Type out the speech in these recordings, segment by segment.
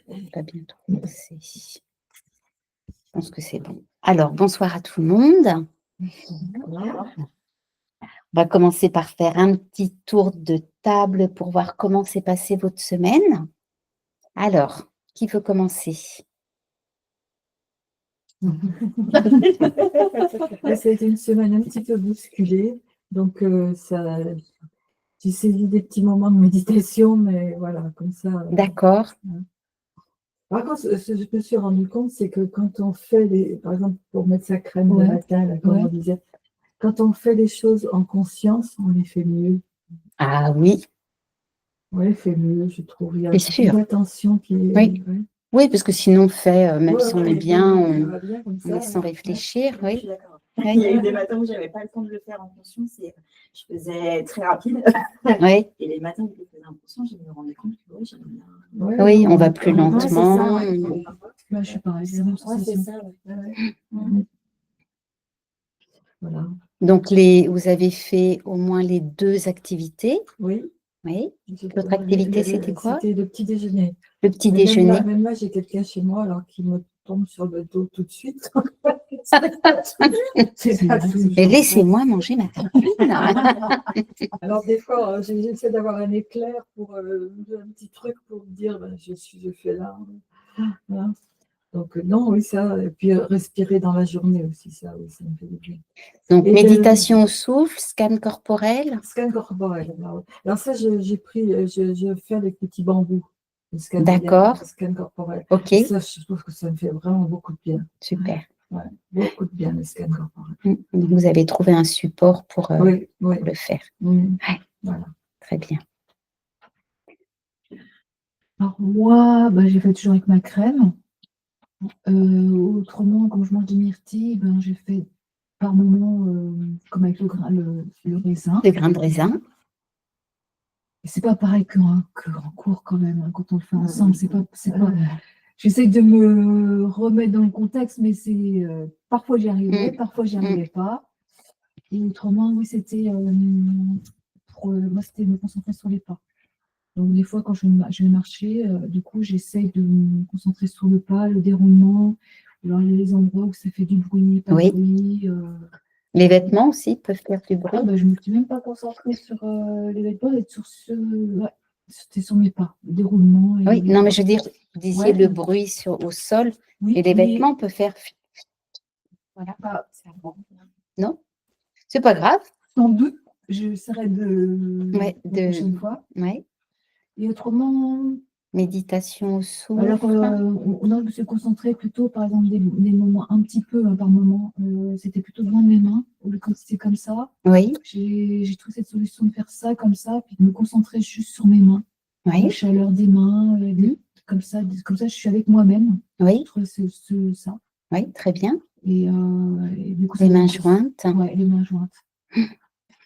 On va bientôt commencer. Je pense que c'est bon. Alors, bonsoir à tout le monde. On va commencer par faire un petit tour de table pour voir comment s'est passée votre semaine. Alors, qui veut commencer? Ça a été une semaine un petit peu bousculée, donc j'ai saisi des petits moments de méditation, mais voilà, comme ça. D'accord. Par contre, ce que je me suis rendu compte, c'est que quand on fait, par exemple, pour mettre sa crème le matin, là, comme on disait, quand on fait les choses en conscience, on les fait mieux. Ah oui. On les fait mieux, je trouve. Il y a C'est sûr. une attention qui est. Oui. Ouais. Oui, parce que sinon on fait, même si on est bien, on on laisse sans réfléchir. Je Oui. suis d'accord. Oui. Il y a eu des matins où je n'avais pas le temps de le faire en conscience et je faisais très rapide. Oui. Et les matins où je le faisais en conscience, je me rendais compte que oui, j'aime bien. Oui, on va plus lentement. Là, je suis pareil, c'est la même sensation. ça. Voilà. Donc, vous avez fait au moins les 2 activités. Oui. Oui. Votre activité, c'était quoi? C'était le petit déjeuner. Le petit déjeuner. Même là, j'ai quelqu'un chez moi alors qu'il me tombe sur le dos tout de suite. Mais laissez-moi manger ma copine. Alors, des fois, j'essaie d'avoir un éclair pour un petit truc pour me dire je fais là. Voilà. Donc, non, oui, ça. Et puis, respirer dans la journée aussi, ça me fait du bien. Donc, méditation au souffle, scan corporel. Scan corporel. Alors ça, je fais avec petit bambou. D'accord. Scan corporel. Ok. Et ça, je trouve que ça me fait vraiment beaucoup de bien. Super. Ouais, beaucoup de bien, le scan corporel. Vous avez trouvé un support pour le faire. Oui. Ouais. Voilà. Très bien. Alors moi, j'ai fait toujours avec ma crème. Autrement, quand je mange des myrtilles, j'ai fait par moment, comme avec le raisin. Le grain de raisin. C'est pas pareil qu'un cours quand même, hein, quand on le fait ensemble. C'est pas. J'essaie de me remettre dans le contexte, mais c'est parfois j'y arrivais, parfois j'y arrivais pas. Et autrement, oui, c'était moi, c'était me concentrer sur les pas. Donc des fois, quand je vais marcher, du coup, j'essaie de me concentrer sur le pas, le déroulement, ou alors les endroits où ça fait du bruit, pas de bruit. Les vêtements aussi peuvent faire du bruit. Je ne me suis même pas concentrée sur les vêtements, et c'était sur mes pas, le déroulement. Oui, non, mais je veux dire, vous disiez le bruit au sol, et les vêtements peuvent faire. Voilà. Non, c'est pas grave. Sans doute, j'essaierai la prochaine fois. Ouais. Et autrement. Méditation au souffle. Alors, on a se concentrer plutôt, par exemple, des moments un petit peu par moment. C'était plutôt devant mes mains, quand c'était comme ça. Oui. J'ai trouvé cette solution de faire ça comme ça, puis de me concentrer juste sur mes mains. Oui. La chaleur des mains, comme ça, je suis avec moi-même. Oui. Ça. Oui, très bien. Et du coup, les mains jointes. Oui, les mains jointes.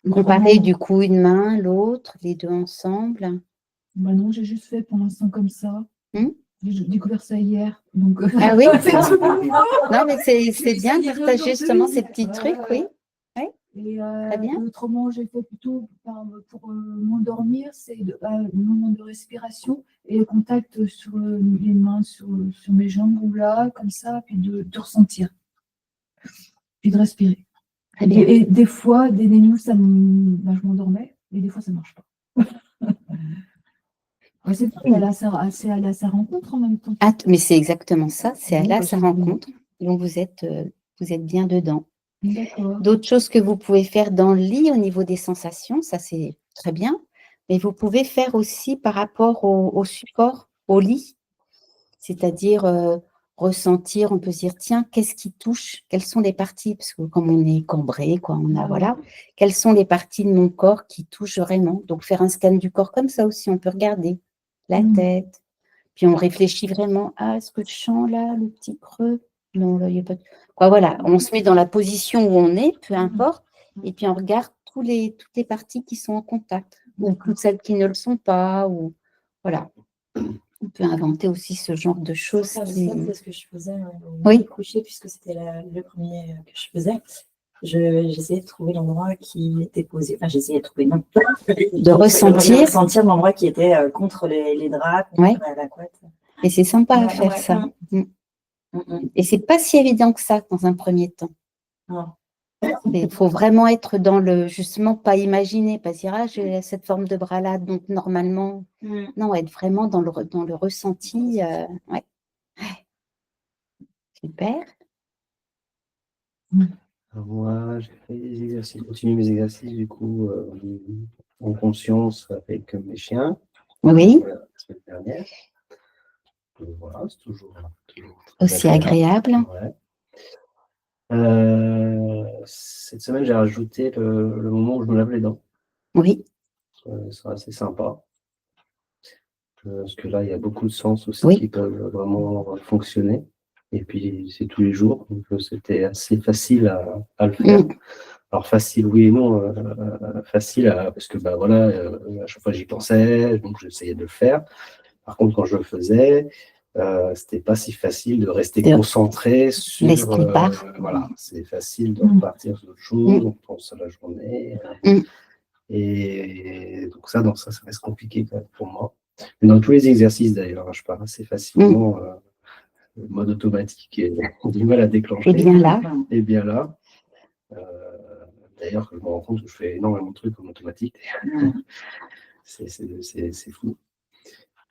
Comparer du coup une main, l'autre, les deux ensemble. Non, j'ai juste fait pour l'instant comme ça. J'ai découvert ça hier. Donc, ah oui. Non, mais c'est bien de partager justement ces petits trucs, oui. Et très bien. Autrement, j'ai fait plutôt pour m'endormir, c'est le moment de respiration et le contact sur les mains, sur mes jambes ou là, comme ça, puis de ressentir. Puis de respirer. Très bien. Et des fois, des nuits, je m'endormais, et des fois, ça ne marche pas. C'est aller à sa rencontre en même temps. Ah, mais c'est exactement ça, c'est aller à sa rencontre. Donc, vous êtes bien dedans. D'autres choses que vous pouvez faire dans le lit au niveau des sensations, ça c'est très bien. Mais vous pouvez faire aussi par rapport au support, au lit. C'est-à-dire ressentir, on peut se dire, tiens, qu'est-ce qui touche? Quelles sont les parties? Parce que comme on est cambré, voilà. Quelles sont les parties de mon corps qui touchent vraiment? Donc, faire un scan du corps comme ça aussi, on peut regarder la tête. Puis, on réfléchit vraiment, est-ce que je sens là, le petit creux? Non, là, il n'y a pas de... voilà, on se met dans la position où on est, peu importe, et puis on regarde toutes les parties qui sont en contact, ou toutes celles qui ne le sont pas, ou voilà. On peut inventer aussi ce genre de choses. C'est ce que je faisais au coucher, puisque c'était le premier que je faisais. J'essayais de trouver l'endroit qui était posé. Enfin, j'essayais de trouver, non. De ressentir l'endroit qui était contre les draps, contre la couette. Et c'est sympa à Ouais, faire ouais. ça. Mm. Mm. Et c'est pas si évident que ça dans un premier temps. Non. Il faut vraiment être dans le, justement, pas imaginer, pas dire, ah, j'ai cette forme de bras-là, donc normalement, non, être vraiment dans le ressenti. Ouais. Super. Alors, moi, j'ai fait des exercices, continué mes exercices du coup en conscience avec mes chiens. Oui, La semaine dernière. Voilà, c'est toujours très aussi agréable. Ouais. Cette semaine, j'ai rajouté le moment où je me lave les dents. Oui, C'est assez sympa. Parce que là, il y a beaucoup de sens aussi Oui. qui peuvent vraiment fonctionner. Et puis, c'est tous les jours. Donc, c'était assez facile à le faire. Mm. Alors, facile, oui et non. Facile, parce que bah, voilà, à chaque fois, j'y pensais. Donc, j'essayais de le faire. Par contre, quand je le faisais, c'était pas si facile de rester De- concentré sur. l'esprit part. Voilà, c'est facile de repartir sur autre chose, on pense à la journée. Mm. Et donc ça reste compliqué quand même pour moi. Mais dans tous les exercices d'ailleurs, je pars assez facilement. Le mode automatique et du mal à déclencher. Et bien là, Et bien là. D'ailleurs, je me rends compte que je fais énormément de trucs en automatique. C'est fou.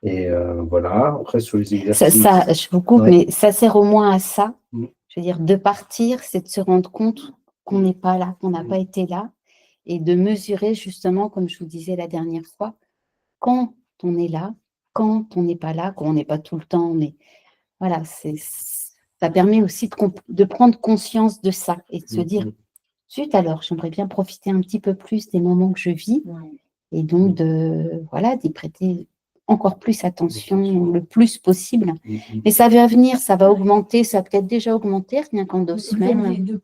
Et voilà, après sur les exercices. je vous coupe, Ouais. mais ça sert au moins à ça. Mm. Je veux dire, de partir, c'est de se rendre compte qu'on n'est pas là, qu'on n'a pas été là, et de mesurer justement, comme je vous disais la dernière fois, quand on est là, quand on n'est pas là, quand on n'est pas tout le temps, mais voilà, ça permet aussi de prendre conscience de ça et de se dire, zut alors, j'aimerais bien profiter un petit peu plus des moments que je vis, et donc d'y prêter encore plus attention le plus possible. Mais ça va venir, ça va augmenter, ça a peut-être déjà augmenté, rien qu'en 2 semaines.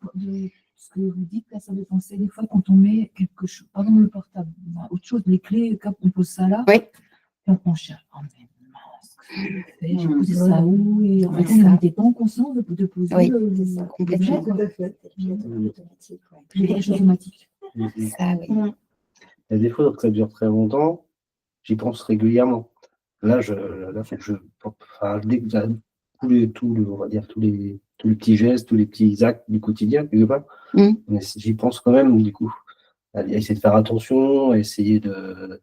Ce que vous dites, là, ça me fait penser des fois quand on met quelque chose, par exemple le portable, autre chose, les clés, quand on pose ça là, Oui. et on cherche, oh mais mince, qu'est-ce que j'ai fait, j'ai posé ça où, et en fait, C'est ça. on n'était pas en conscience de poser Oui, le complètement. Tout à fait. pilotage automatique. Ça, oui. Il y a des fois que ça dure très longtemps, j'y pense régulièrement. Là, faut que dès que on va dire tous les petits gestes, tous les petits actes du quotidien, quelque part, mais j'y pense quand même, du coup, à essayer de faire attention, à essayer de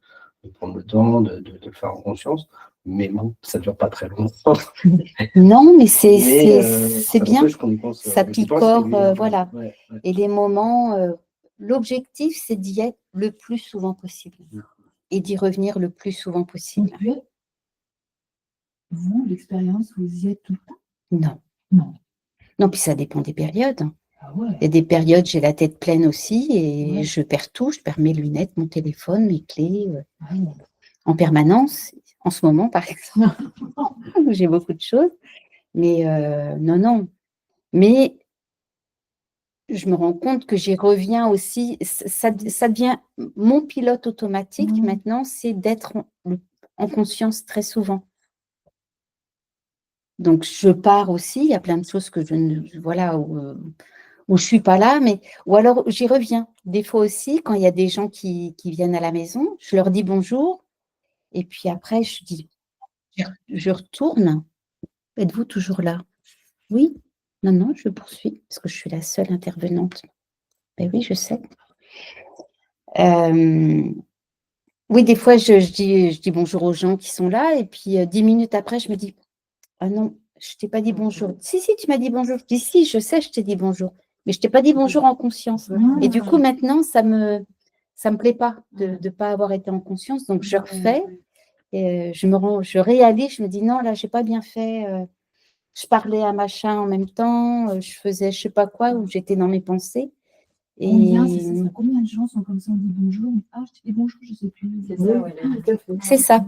prendre le temps, de le faire en conscience. Mais bon, ça ne dure pas très longtemps. Non, mais c'est ça bien. n'empêche qu'on y pense, Ça j'y pense picore, régulièrement. voilà. Ouais. Et les moments, l'objectif, c'est d'y être le plus souvent possible et d'y revenir le plus souvent possible. Vous, l'expérience, vous y êtes tout le temps? Non. Non. Non, puis ça dépend des périodes. Ah ouais. Il y a des périodes, j'ai la tête pleine aussi et je perds tout. Je perds mes lunettes, mon téléphone, mes clés en permanence. En ce moment, par exemple, où j'ai beaucoup de choses. Mais non. Mais je me rends compte que j'y reviens aussi. Ça devient mon pilote automatique maintenant, c'est d'être en conscience très souvent. Donc, je pars aussi. Il y a plein de choses que où je ne suis pas là, ou alors j'y reviens. Des fois aussi, quand il y a des gens qui viennent à la maison, je leur dis bonjour. Et puis après, je retourne. Êtes-vous toujours là? Oui. Non, je poursuis parce que je suis la seule intervenante. Ben oui, je sais. Oui, des fois, je dis bonjour aux gens qui sont là. Et puis, 10 minutes après, je me dis, ah non, je ne t'ai pas dit bonjour. Si, tu m'as dit bonjour. Je dis, si, je sais, je t'ai dit bonjour. Mais je ne t'ai pas dit bonjour en conscience. Et du coup, maintenant, ça me plaît pas de ne pas avoir été en conscience. Donc, je refais. Et je réalise, je me dis, non, là, je n'ai pas bien fait. Je parlais à machin en même temps. Je faisais je ne sais pas quoi, ou j'étais dans mes pensées. Et Combien de gens sont comme ça, on dit bonjour, ah, je te dis bonjour, je ne sais plus. C'est ça.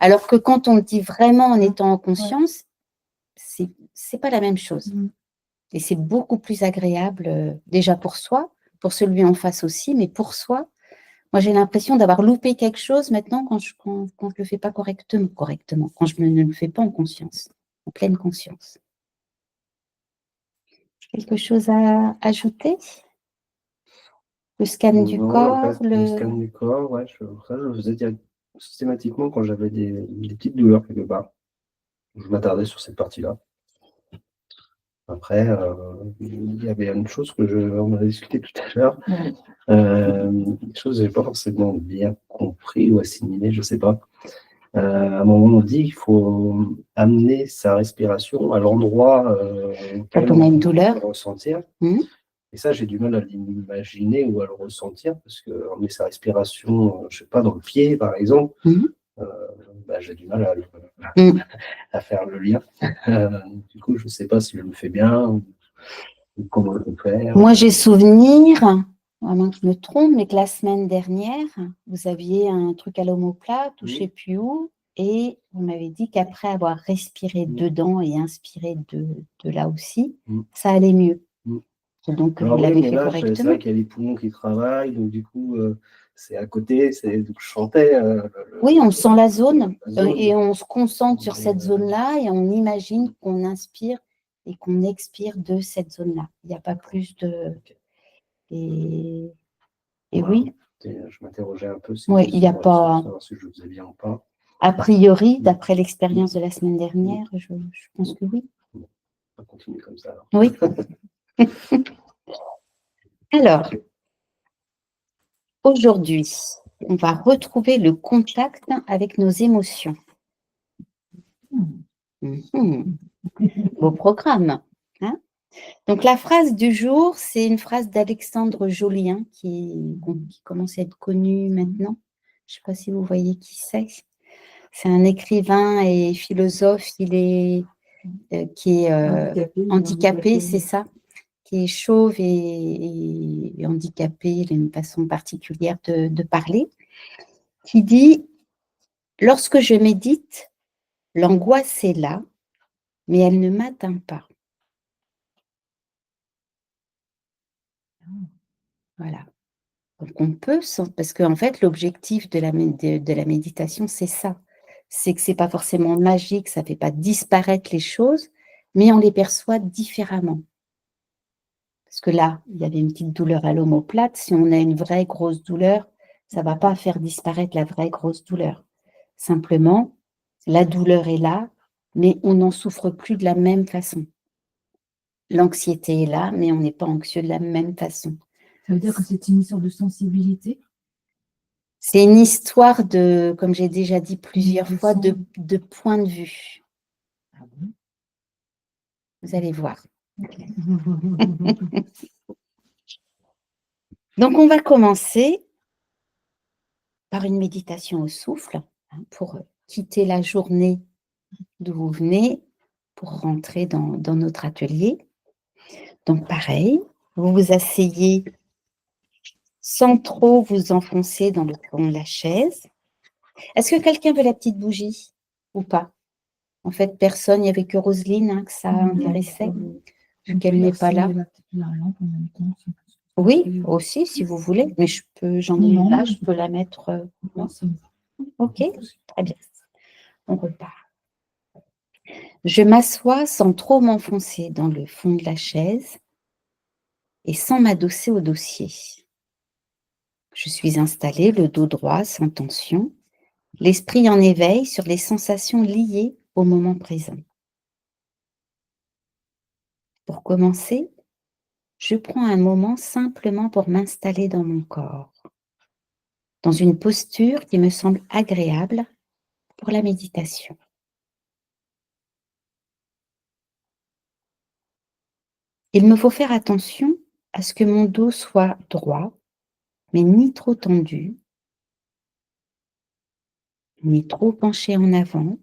Alors que quand on le dit vraiment en étant en conscience, c'est pas la même chose. Et c'est beaucoup plus agréable, déjà pour soi, pour celui en face aussi, mais pour soi. Moi, j'ai l'impression d'avoir loupé quelque chose maintenant quand je le fais pas correctement, quand je ne le fais pas en conscience, en pleine conscience. Quelque chose à ajouter? Le scan du corps, le scan du corps, ouais, je le faisais systématiquement quand j'avais des petites douleurs quelque part. je m'attardais sur cette partie-là. Après, il y avait une chose on a discuté tout à l'heure, une chose que je n'ai pas forcément bien compris ou assimilé, je ne sais pas. À un moment, on dit qu'il faut amener sa respiration à l'endroit Quand on a une douleur. peut ressentir. Mhm. Et ça, j'ai du mal à l'imaginer ou à le ressentir, parce que emmener sa respiration, je ne sais pas, dans le pied, par exemple, j'ai du mal à faire le lien. Du coup, je ne sais pas si je le fais bien ou comment le faire. Moi, j'ai souvenir, à moins que je me trompe, mais que la semaine dernière, vous aviez un truc à l'omoplate ou je ne sais plus où, et vous m'avez dit qu'après avoir respiré dedans et inspiré de là aussi, ça allait mieux. Donc, Alors vous l'avez mais fait là, c'est correctement. vrai qu'il y a les poumons qui travaillent, donc du coup, c'est à côté, donc je chantais. Oui, on sent la zone, la zone. Et on se concentre sur cette zone-là et on imagine qu'on inspire et qu'on expire de cette zone-là. Il n'y a pas plus de… Et Voilà. oui. Je m'interrogeais un peu Oui, il n'y a pas… savoir si je le faisais bien ou pas. A priori, d'après l'expérience de la semaine dernière, je pense que oui. On va continuer comme ça. Alors. Oui. Alors, aujourd'hui, on va retrouver le contact avec nos émotions. Beau programme. Hein? Donc, la phrase du jour, c'est une phrase d'Alexandre Jolien qui commence à être connu maintenant. Je ne sais pas si vous voyez qui c'est. C'est un écrivain et philosophe. Il est qui est handicapé, c'est ça, qui est chauve et handicapé, il a une façon particulière de parler, qui dit « Lorsque je médite, l'angoisse est là, mais elle ne m'atteint pas. » Voilà. Donc on peut, parce qu'en fait, l'objectif de la méditation, c'est ça. C'est que ce n'est pas forcément magique, ça ne fait pas disparaître les choses, mais on les perçoit différemment. Parce que là, il y avait une petite douleur à l'omoplate. Si on a une vraie grosse douleur, ça ne va pas faire disparaître la vraie grosse douleur. Simplement, la douleur est là, mais on n'en souffre plus de la même façon. L'anxiété est là, mais on n'est pas anxieux de la même façon. Ça veut dire que c'est une histoire de sensibilité? C'est une histoire de, comme j'ai déjà dit plusieurs fois, de point de vue. Ah bon? Vous allez voir. Donc, on va commencer par une méditation au souffle, pour quitter la journée d'où vous venez, pour rentrer dans notre atelier. Donc, pareil, vous vous asseyez sans trop vous enfoncer dans le fond de la chaise. Est-ce que quelqu'un veut la petite bougie ou pas? En fait, personne, il n'y avait que Roselyne que ça intéressait, vu qu'elle n'est pas là. Oui, aussi, si vous voulez, mais j'en ai une là, je peux la mettre. Ok, très bien. On repart. Je m'assois sans trop m'enfoncer dans le fond de la chaise et sans m'adosser au dossier. Je suis installée, le dos droit, sans tension, l'esprit en éveil sur les sensations liées au moment présent. Pour commencer, je prends un moment simplement pour m'installer dans mon corps, dans une posture qui me semble agréable pour la méditation. Il me faut faire attention à ce que mon dos soit droit, mais ni trop tendu, ni trop penché en avant,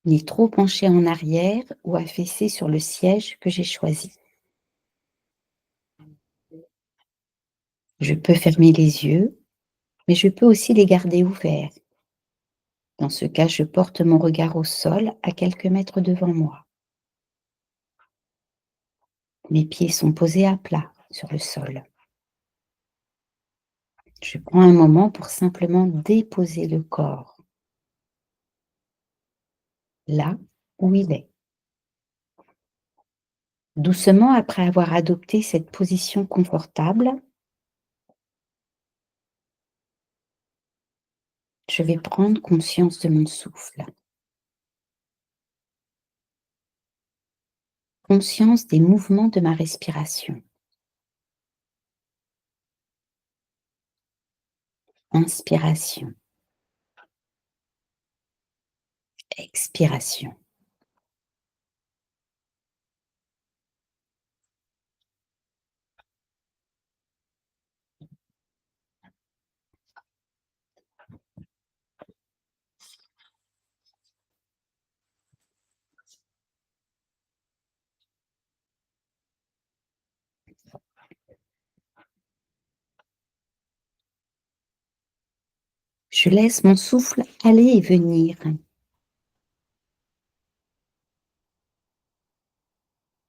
ni trop penché en arrière ou affaissé sur le siège que j'ai choisi. Je peux fermer les yeux, mais je peux aussi les garder ouverts. Dans ce cas, je porte mon regard au sol à quelques mètres devant moi. Mes pieds sont posés à plat sur le sol. Je prends un moment pour simplement déposer le corps là où il est. Doucement, après avoir adopté cette position confortable, je vais prendre conscience de mon souffle. conscience des mouvements de ma respiration. Inspiration. Expiration. Je laisse mon souffle aller et venir.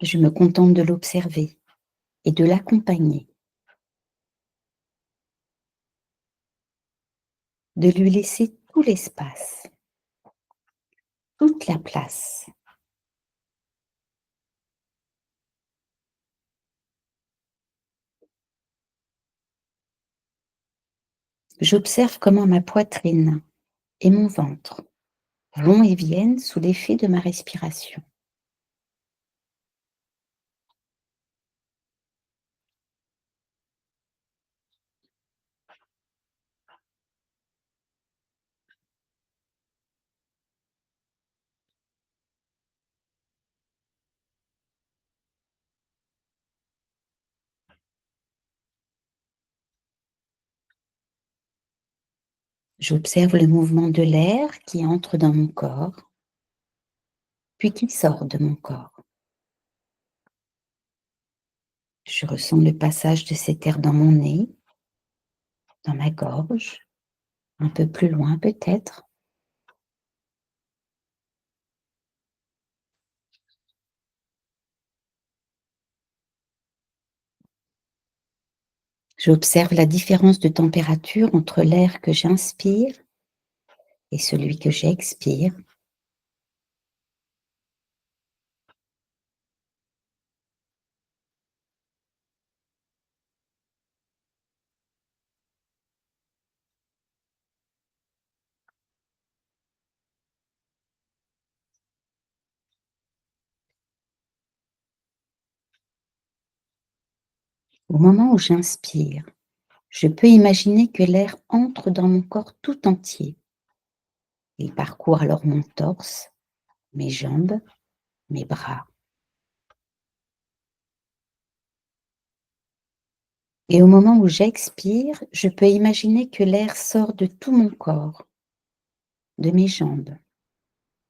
Je me contente de l'observer et de l'accompagner, de lui laisser tout l'espace, toute la place. J'observe comment ma poitrine et mon ventre vont et viennent sous l'effet de ma respiration. J'observe le mouvement de l'air qui entre dans mon corps, puis qui sort de mon corps. Je ressens le passage de cet air dans mon nez, dans ma gorge, un peu plus loin peut-être. J'observe la différence de température entre l'air que j'inspire et celui que j'expire. Au moment où j'inspire, je peux imaginer que l'air entre dans mon corps tout entier. Il parcourt alors mon torse, mes jambes, mes bras. Et au moment où j'expire, je peux imaginer que l'air sort de tout mon corps, de mes jambes,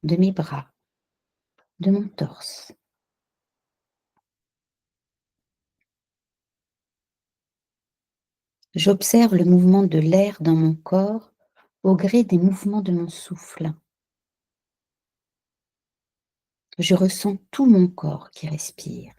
de mes bras, de mon torse. J'observe le mouvement de l'air dans mon corps au gré des mouvements de mon souffle. Je ressens tout mon corps qui respire.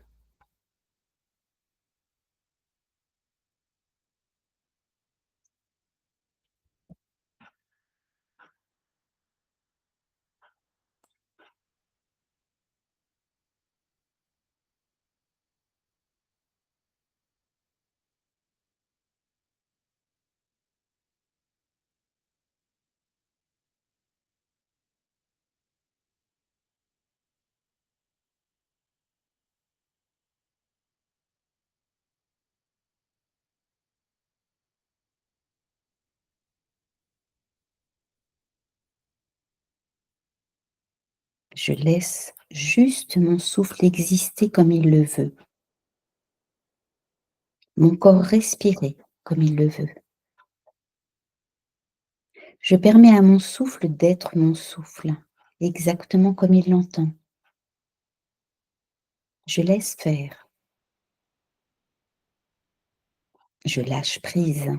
Je laisse juste mon souffle exister comme il le veut. Mon corps respirer comme il le veut. Je permets à mon souffle d'être mon souffle, exactement comme il l'entend. Je laisse faire. Je lâche prise.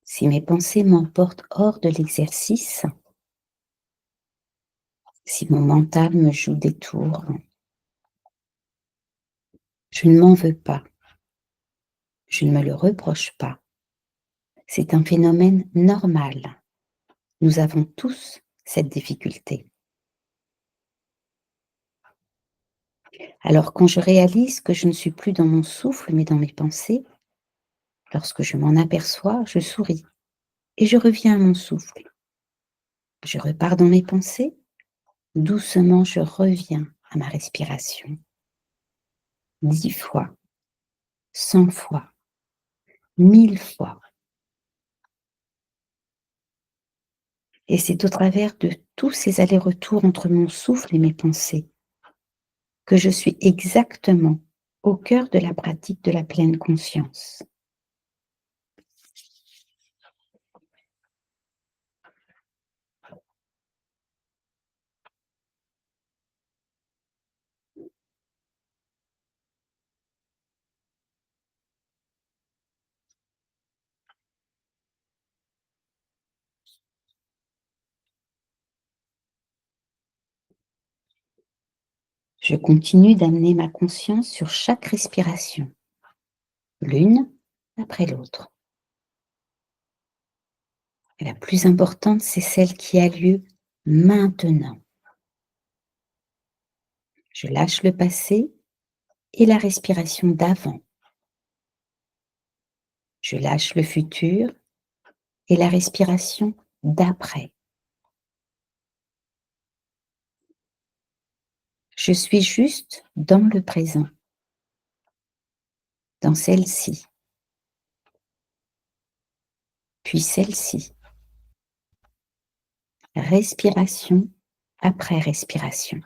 Si mes pensées m'emportent hors de l'exercice, si mon mental me joue des tours, je ne m'en veux pas. Je ne me le reproche pas. C'est un phénomène normal. Nous avons tous cette difficulté. Alors quand je réalise que je ne suis plus dans mon souffle mais dans mes pensées, lorsque je m'en aperçois, je souris et je reviens à mon souffle. Je repars dans mes pensées, doucement je reviens à ma respiration. 10 fois, 100 fois, 1000 fois. Et c'est au travers de tous ces allers-retours entre mon souffle et mes pensées que je suis exactement au cœur de la pratique de la pleine conscience. Je continue d'amener ma conscience sur chaque respiration, l'une après l'autre. Et la plus importante, c'est celle qui a lieu maintenant. Je lâche le passé et la respiration d'avant. Je lâche le futur et la respiration d'après. Je suis juste dans le présent, dans celle-ci, puis celle-ci. Respiration après respiration.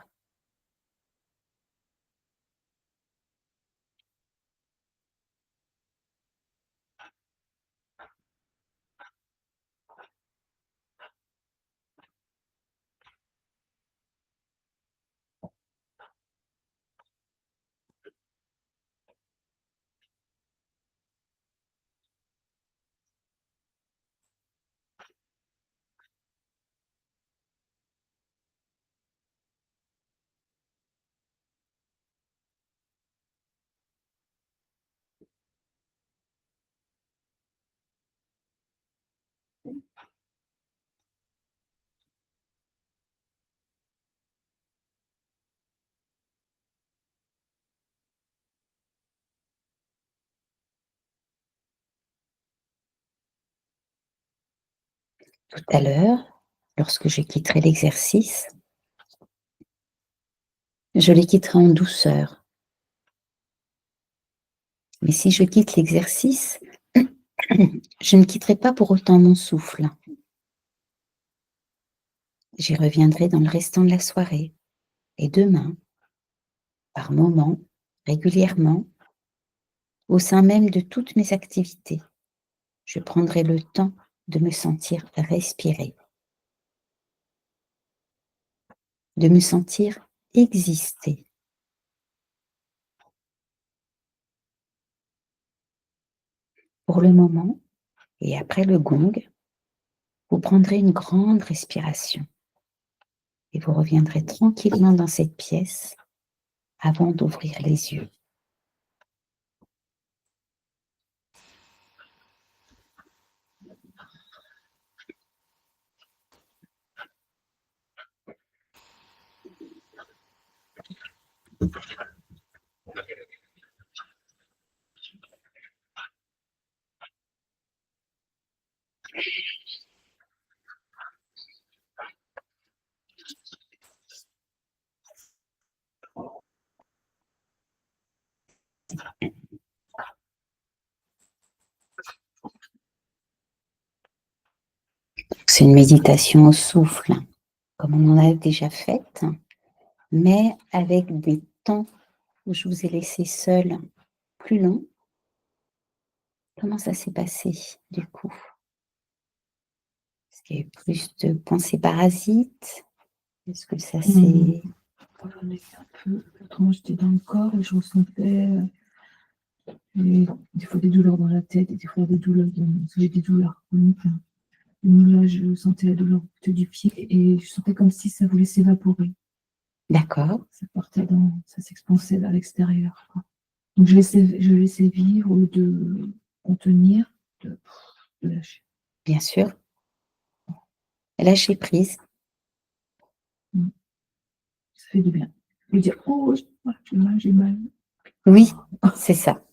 Tout à l'heure, lorsque je quitterai l'exercice, je les quitterai en douceur. Mais si je quitte l'exercice, je ne quitterai pas pour autant mon souffle. J'y reviendrai dans le restant de la soirée et demain, par moments, régulièrement, au sein même de toutes mes activités. Je prendrai le temps de me sentir respirer, de me sentir exister. Pour le moment, et après le gong, vous prendrez une grande respiration et vous reviendrez tranquillement dans cette pièce avant d'ouvrir les yeux. C'est une méditation au souffle, comme on en a déjà faite, mais avec des temps où je vous ai laissé seul plus long. Comment ça s'est passé du coup? Est-ce qu'il y a eu plus de pensées parasites? Est-ce que ça s'est... J'en ai fait un peu. Autrement, j'étais dans le corps et je ressentais Et des fois des douleurs dans la tête, et des fois des douleurs j'avais des douleurs chroniques. Et là, je sentais la douleur au bout du pied et je sentais comme si ça voulait s'évaporer. D'accord. Ça s'expansait vers l'extérieur, quoi. Donc je laissais vivre au lieu de contenir, de lâcher. Bien sûr. Lâcher prise. Ça fait du bien. Et dire, oh, j'ai mal. Oui, c'est ça.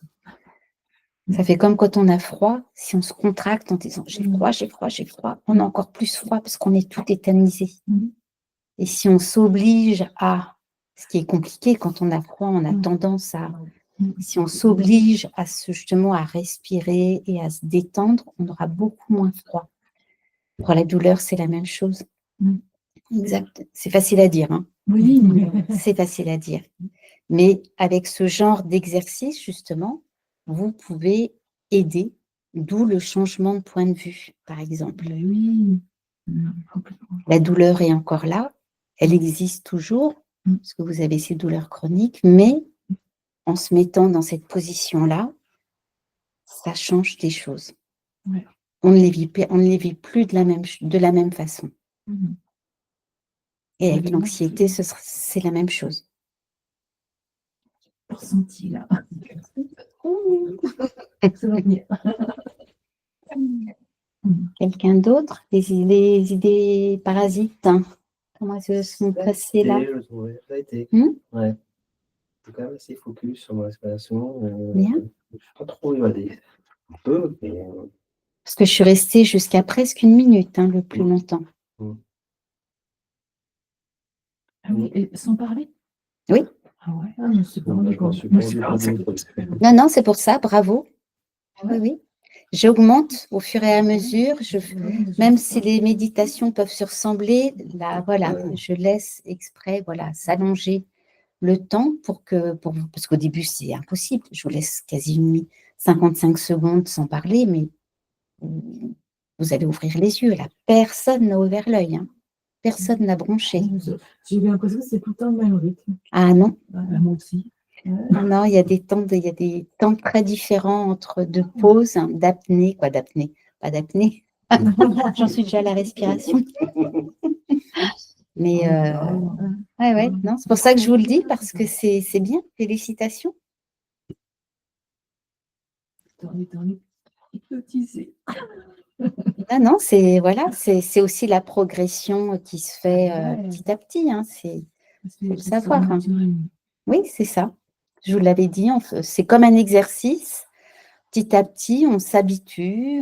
Ça fait comme quand on a froid, si on se contracte en disant j'ai froid, j'ai froid, j'ai froid, on a encore plus froid parce qu'on est tout tétanisé. Et si on s'oblige à, ce qui est compliqué quand on a froid, on a tendance à, si on s'oblige à justement à respirer et à se détendre, on aura beaucoup moins froid. Pour la douleur, c'est la même chose. Exact. C'est facile à dire, hein. Oui, c'est facile à dire. Mais avec ce genre d'exercice, justement, vous pouvez aider, d'où le changement de point de vue, par exemple. oui. Complètement. La douleur est encore là, elle existe toujours, parce que vous avez ces douleurs chroniques, mais en se mettant dans cette position-là, ça change des choses. Ouais. On ne les vit plus de la même façon. Et avec l'anxiété, c'est la même chose. Ressenti là. Ça va venir. Quelqu'un d'autre? Les idées parasites, hein. Comment elles se sont passées là? Ça a été. Ouais. Je suis quand même assez focus sur ma respiration. Bien. Je ne suis pas trop évadé. Un peu, mais. Parce que je suis restée jusqu'à presque 1 minute, hein, le plus longtemps. Ah oui, et sans parler? Oui. Ah ouais, je ne sais pas. Non, c'est pour ça, bravo. Oui, oui. J'augmente au fur et à mesure, même si les méditations peuvent se ressembler, là, voilà, je laisse exprès, voilà, s'allonger le temps parce qu'au début, c'est impossible. Je vous laisse quasi 55 secondes sans parler, mais vous allez ouvrir les yeux, là. Personne n'a ouvert l'œil, hein. Personne n'a bronché. J'ai eu l'impression que c'est tout le temps le même rythme. Ah non. Moi aussi. Non, il y a des temps très différents entre deux pauses, hein, d'apnée, pas d'apnée. J'en suis déjà à la respiration. Mais ouais, non, c'est pour ça que je vous le dis, parce que c'est bien. Félicitations. Non, c'est voilà, c'est aussi la progression qui se fait petit à petit, hein, faut le savoir, hein. Oui, c'est ça. Je vous l'avais dit, c'est comme un exercice. Petit à petit, on s'habitue.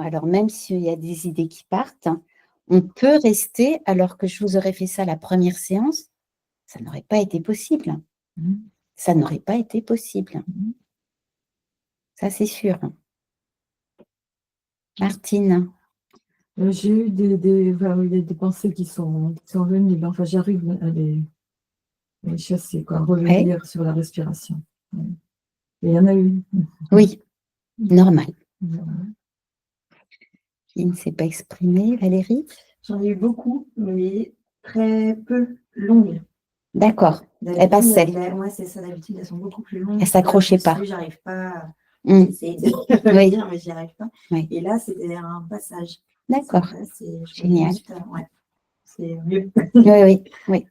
Alors, même s'il y a des idées qui partent, on peut rester, alors que je vous aurais fait ça la première séance, ça n'aurait pas été possible. Ça n'aurait pas été possible. Ça, c'est sûr. Martine. J'ai eu il y a des pensées qui sont venues, mais enfin, j'arrive à les chasser, quoi, à revenir sur la respiration. Et il y en a eu. Oui, normal. Qui ne s'est pas exprimée, Valérie? J'en ai eu beaucoup, mais très peu longues. D'accord. Elle passait. Moi, c'est ça, d'habitude, elles sont beaucoup plus longues. Elle ne s'accrochait pas. J'arrive pas. J'essaie de le dire, mais j'y arrive pas. Oui. Et là, c'était un passage. D'accord. Génial. C'est mieux. Oui.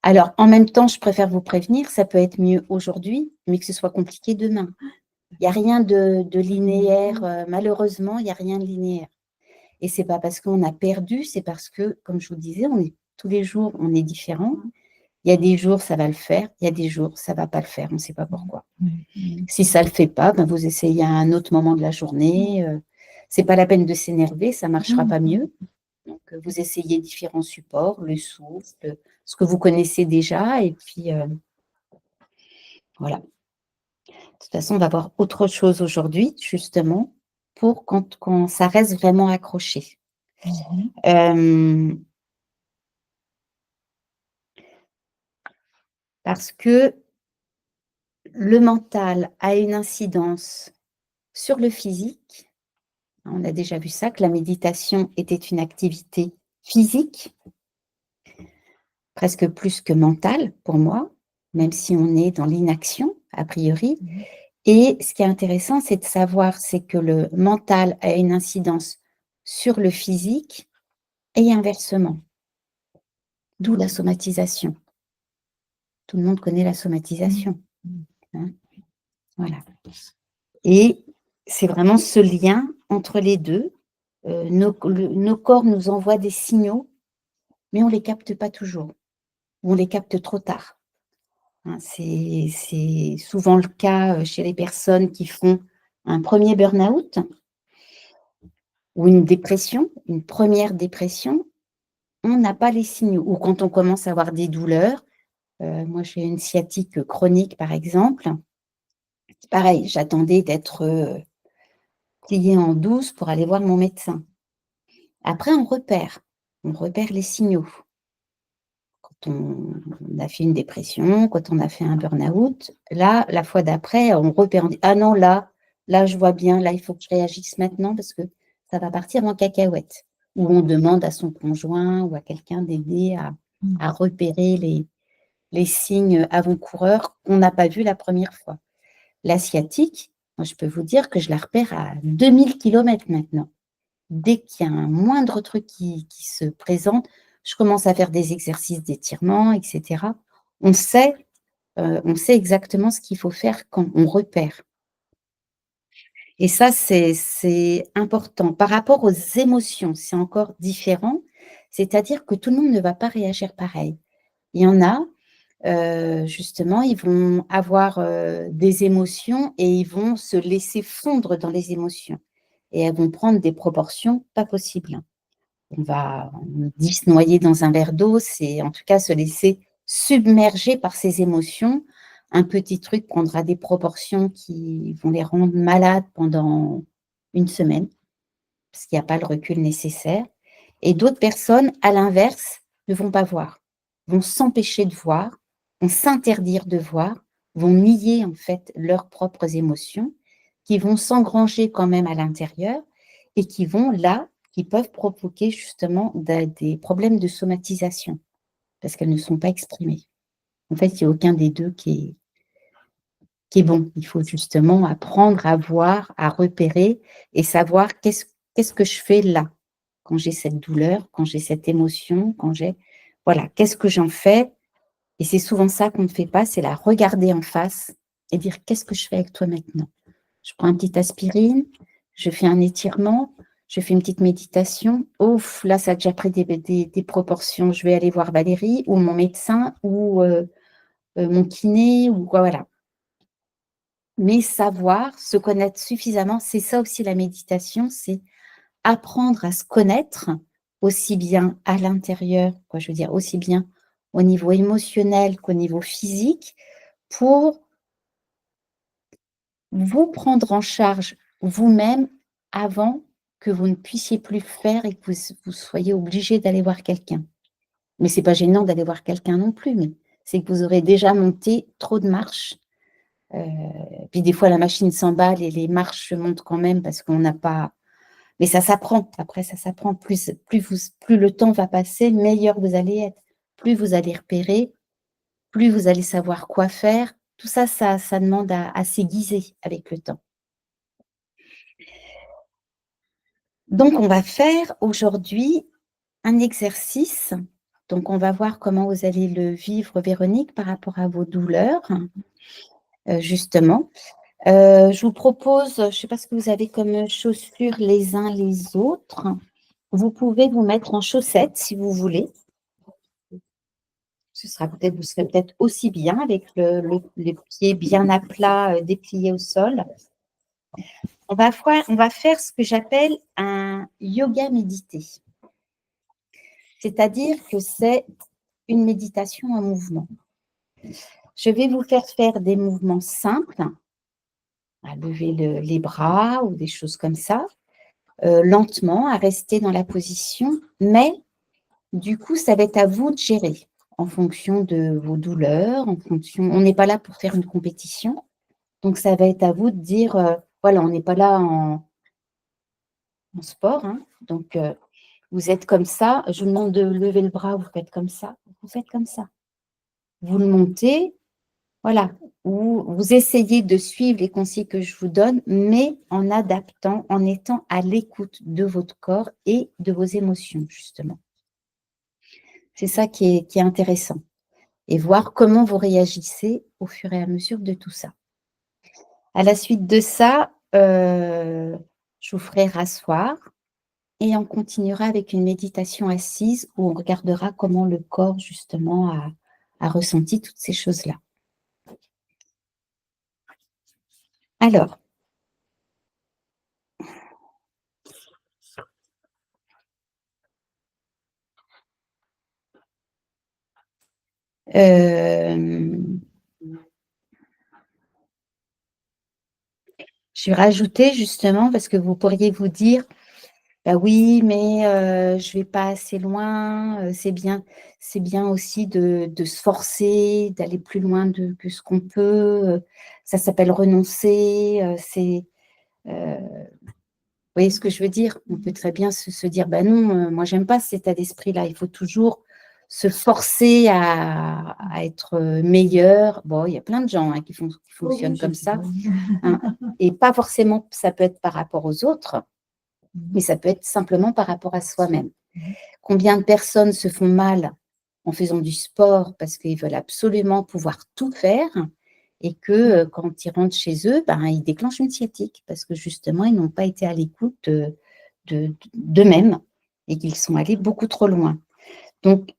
Alors, en même temps, je préfère vous prévenir, ça peut être mieux aujourd'hui, mais que ce soit compliqué demain. Il n'y a rien de linéaire. Malheureusement, il n'y a rien de linéaire. Et ce n'est pas parce qu'on a perdu, c'est parce que, comme je vous disais, tous les jours, on est différents. Il y a des jours, ça va le faire. Il y a des jours, ça ne va pas le faire. On ne sait pas pourquoi. Si ça ne le fait pas, vous essayez à un autre moment de la journée. Ce n'est pas la peine de s'énerver, ça ne marchera pas mieux. Donc, vous essayez différents supports, le souffle, ce que vous connaissez déjà. Et puis, voilà. De toute façon, on va voir autre chose aujourd'hui, justement, pour quand ça reste vraiment accroché. Parce que le mental a une incidence sur le physique. On a déjà vu ça, que la méditation était une activité physique, presque plus que mentale pour moi, même si on est dans l'inaction, a priori. Et ce qui est intéressant, c'est de savoir, c'est que le mental a une incidence sur le physique et inversement, d'où la somatisation. Tout le monde connaît la somatisation. Hein, voilà. Et c'est vraiment ce lien entre les deux. Nos corps nous envoient des signaux, mais on ne les capte pas toujours, ou on les capte trop tard. Hein, c'est souvent le cas chez les personnes qui font un premier burn-out ou une dépression, une première dépression, on n'a pas les signaux. Ou quand on commence à avoir des douleurs, moi j'ai une sciatique chronique par exemple, pareil, j'attendais d'être pliée en douce pour aller voir mon médecin. Après, on repère les signaux. Quand on a fait une dépression, quand on a fait un burn-out, là, la fois d'après, on repère, on dit, ah non, là, je vois bien, là, il faut que je réagisse maintenant parce que ça va partir en cacahuète. Ou on demande à son conjoint ou à quelqu'un d'aider à repérer les signes avant-coureurs qu'on n'a pas vus la première fois. La sciatique, moi, je peux vous dire que je la repère à 2000 km maintenant. Dès qu'il y a un moindre truc qui se présente, je commence à faire des exercices d'étirement, etc. On sait exactement ce qu'il faut faire quand on repère. Et ça, c'est important. Par rapport aux émotions, c'est encore différent. C'est-à-dire que tout le monde ne va pas réagir pareil. Il y en a, justement, ils vont avoir des émotions et ils vont se laisser fondre dans les émotions. Et elles vont prendre des proportions pas possibles. On dit se noyer dans un verre d'eau, c'est en tout cas se laisser submerger par ses émotions. Un petit truc prendra des proportions qui vont les rendre malades pendant une semaine, parce qu'il n'y a pas le recul nécessaire. Et d'autres personnes, à l'inverse, ne vont pas voir, vont s'empêcher de voir, vont s'interdire de voir, vont nier en fait leurs propres émotions, qui vont s'engranger quand même à l'intérieur et qui peuvent provoquer justement des problèmes de somatisation, parce qu'elles ne sont pas exprimées. En fait, il n'y a aucun des deux qui est bon. Il faut justement apprendre à voir, à repérer et savoir qu'est-ce que je fais là, quand j'ai cette douleur, quand j'ai cette émotion, voilà, qu'est-ce que j'en fais? Et c'est souvent ça qu'on ne fait pas, c'est la regarder en face et dire, qu'est-ce que je fais avec toi maintenant? Je prends une petite aspirine, je fais un étirement, je fais une petite méditation. Ouf, là, ça a déjà pris des proportions. Je vais aller voir Valérie ou mon médecin ou mon kiné ou quoi, voilà. Mais savoir, se connaître suffisamment, c'est ça aussi la méditation, c'est apprendre à se connaître aussi bien à l'intérieur, je veux dire aussi bien au niveau émotionnel qu'au niveau physique, pour vous prendre en charge vous-même avant que vous ne puissiez plus faire et que vous soyez obligé d'aller voir quelqu'un. Mais ce n'est pas gênant d'aller voir quelqu'un non plus, mais c'est que vous aurez déjà monté trop de marches. Puis des fois, la machine s'emballe et les marches se montent quand même parce qu'on n'a pas... Mais ça s'apprend. Après, ça s'apprend. Plus le temps va passer, meilleur vous allez être. Plus vous allez repérer, plus vous allez savoir quoi faire. Tout ça, ça demande à s'aiguiser avec le temps. Donc, on va faire aujourd'hui un exercice. Donc, on va voir comment vous allez le vivre, Véronique, par rapport à vos douleurs, justement. Je vous propose, je ne sais pas ce que vous avez comme chaussures les uns les autres. Vous pouvez vous mettre en chaussettes si vous voulez. Vous serez peut-être aussi bien avec les pieds bien à plat, dépliés au sol. On va faire ce que j'appelle un yoga médité. C'est-à-dire que c'est une méditation en mouvement. Je vais vous faire des mouvements simples, à lever les bras ou des choses comme ça, lentement, à rester dans la position, mais du coup, ça va être à vous de gérer en fonction de vos douleurs, on n'est pas là pour faire une compétition, donc ça va être à vous de dire, voilà, on n'est pas là en sport, hein, donc vous êtes comme ça, je vous demande de lever le bras, vous faites comme ça, vous faites comme ça. Vous le montez, Voilà, où vous essayez de suivre les consignes que je vous donne, mais en adaptant, en étant à l'écoute de votre corps et de vos émotions, justement. C'est ça qui est intéressant. Et voir comment vous réagissez au fur et à mesure de tout ça. À la suite de ça, je vous ferai rasseoir et on continuera avec une méditation assise où on regardera comment le corps, justement, a ressenti toutes ces choses-là. Alors, je vais rajouter justement, parce que vous pourriez vous dire, bah oui, mais je ne vais pas assez loin, c'est bien aussi de se forcer, d'aller plus loin que ce qu'on peut, ça s'appelle renoncer, vous voyez ce que je veux dire? On peut très bien se dire, bah non, moi j'aime pas cet état d'esprit-là, il faut toujours se forcer à être meilleur. Bon, il y a plein de gens qui fonctionnent comme ça, hein. Et pas forcément, ça peut être par rapport aux autres, mais ça peut être simplement par rapport à soi-même. Combien de personnes se font mal en faisant du sport parce qu'ils veulent absolument pouvoir tout faire et que quand ils rentrent chez eux, ben, ils déclenchent une sciatique parce que justement, ils n'ont pas été à l'écoute d'eux-mêmes et qu'ils sont allés beaucoup trop loin. Donc,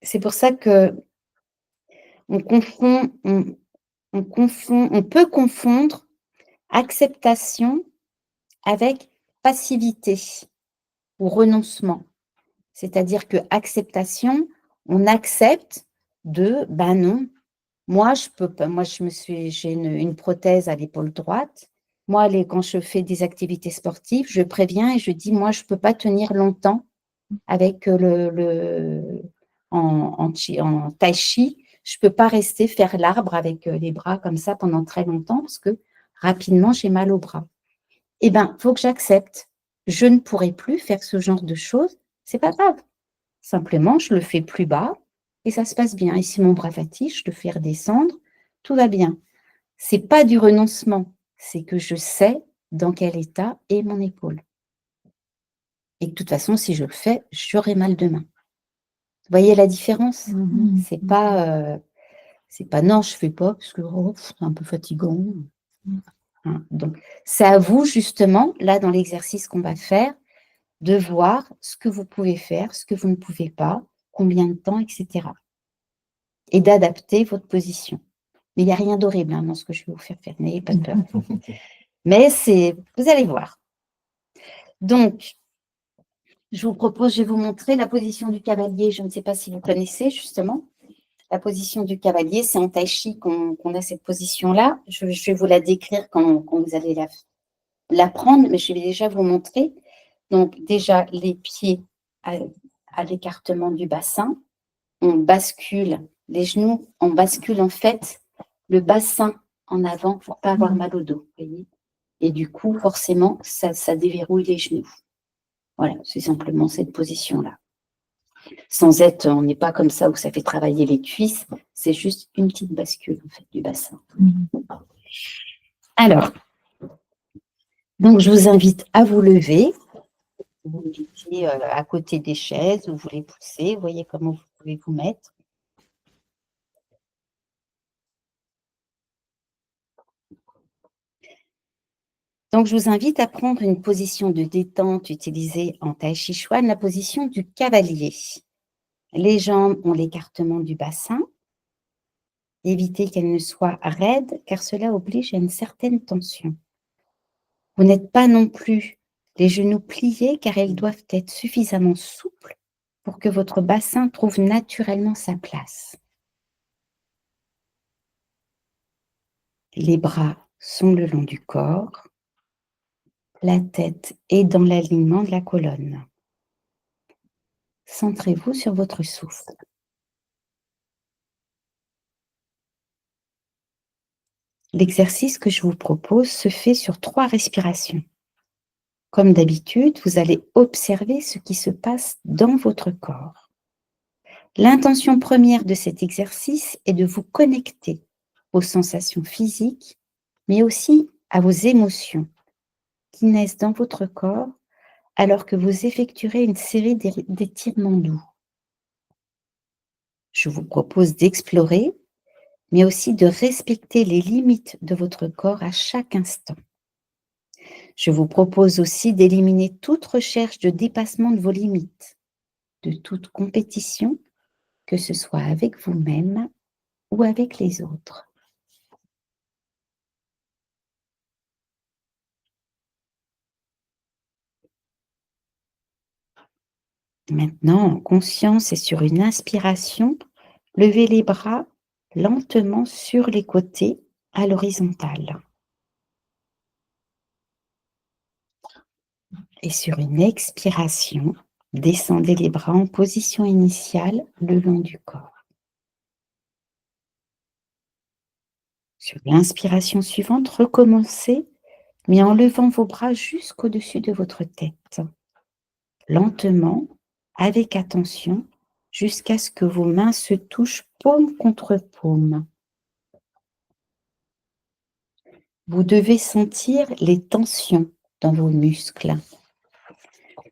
c'est pour ça que on peut confondre acceptation avec passivité ou renoncement. C'est-à-dire que acceptation, on accepte ben non, moi je peux pas, j'ai une prothèse à l'épaule droite. Moi, quand je fais des activités sportives, je préviens et je dis, moi, je ne peux pas tenir longtemps avec en tai chi. Je ne peux pas rester faire l'arbre avec les bras comme ça pendant très longtemps parce que rapidement, j'ai mal au bras. Eh bien, il faut que j'accepte. Je ne pourrai plus faire ce genre de choses. Ce n'est pas grave. Simplement, je le fais plus bas et ça se passe bien. Et si mon bras fatigue, je le fais redescendre, tout va bien. Ce n'est pas du renoncement, c'est que je sais dans quel état est mon épaule. Et de toute façon, si je le fais, j'aurai mal demain. Vous voyez la différence? C'est pas non, je ne fais pas parce que c'est un peu fatigant. Hein. Donc, c'est à vous, justement, là, dans l'exercice qu'on va faire, de voir ce que vous pouvez faire, ce que vous ne pouvez pas, combien de temps, etc. Et d'adapter votre position. Mais il n'y a rien d'horrible dans ce que je vais vous faire faire, n'ayez pas peur. Mais vous allez voir. Donc, je vous propose, je vais vous montrer la position du cavalier. Je ne sais pas si vous connaissez, justement. La position du cavalier, c'est en tai chi qu'on a cette position-là. Je vais vous la décrire quand vous allez la prendre, mais je vais déjà vous montrer. Donc, déjà, les pieds à l'écartement du bassin. On bascule les genoux, on bascule en fait le bassin en avant pour ne pas avoir mal au dos. Voyez, et du coup, forcément, ça déverrouille les genoux. Voilà, c'est simplement cette position-là. Sans être, on n'est pas comme ça où ça fait travailler les cuisses, c'est juste une petite bascule en fait, du bassin. Alors, donc je vous invite à vous lever. Vous mettez à côté des chaises ou vous les poussez. Vous voyez comment vous pouvez vous mettre. Donc, je vous invite à prendre une position de détente utilisée en Tai Chi Chuan, la position du cavalier. Les jambes ont l'écartement du bassin. Évitez qu'elles ne soient raides, car cela oblige à une certaine tension. Vous n'êtes pas non plus les genoux pliés, car elles doivent être suffisamment souples pour que votre bassin trouve naturellement sa place. Les bras sont le long du corps. La tête est dans l'alignement de la colonne. Centrez-vous sur votre souffle. L'exercice que je vous propose se fait sur 3 respirations. Comme d'habitude, vous allez observer ce qui se passe dans votre corps. L'intention première de cet exercice est de vous connecter aux sensations physiques, mais aussi à vos émotions qui naissent dans votre corps alors que vous effectuerez une série d'étirements doux. Je vous propose d'explorer, mais aussi de respecter les limites de votre corps à chaque instant. Je vous propose aussi d'éliminer toute recherche de dépassement de vos limites, de toute compétition, que ce soit avec vous-même ou avec les autres. Maintenant, en conscience et sur une inspiration, levez les bras lentement sur les côtés à l'horizontale. Et sur une expiration, descendez les bras en position initiale le long du corps. Sur l'inspiration suivante, recommencez, mais en levant vos bras jusqu'au-dessus de votre tête. Lentement, avec attention, jusqu'à ce que vos mains se touchent paume contre paume. Vous devez sentir les tensions dans vos muscles,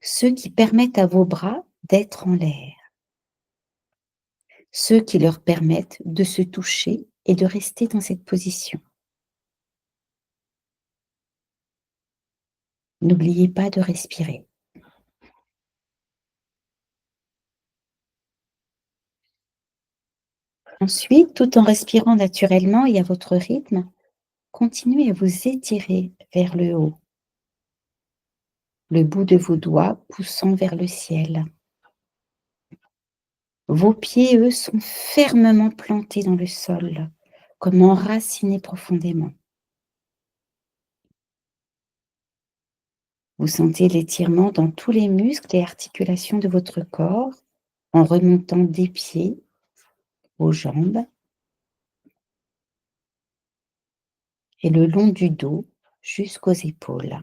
ceux qui permettent à vos bras d'être en l'air, ceux qui leur permettent de se toucher et de rester dans cette position. N'oubliez pas de respirer. Ensuite, tout en respirant naturellement et à votre rythme, continuez à vous étirer vers le haut, le bout de vos doigts poussant vers le ciel. Vos pieds, eux, sont fermement plantés dans le sol, comme enracinés profondément. Vous sentez l'étirement dans tous les muscles et articulations de votre corps, en remontant des pieds aux jambes et le long du dos jusqu'aux épaules.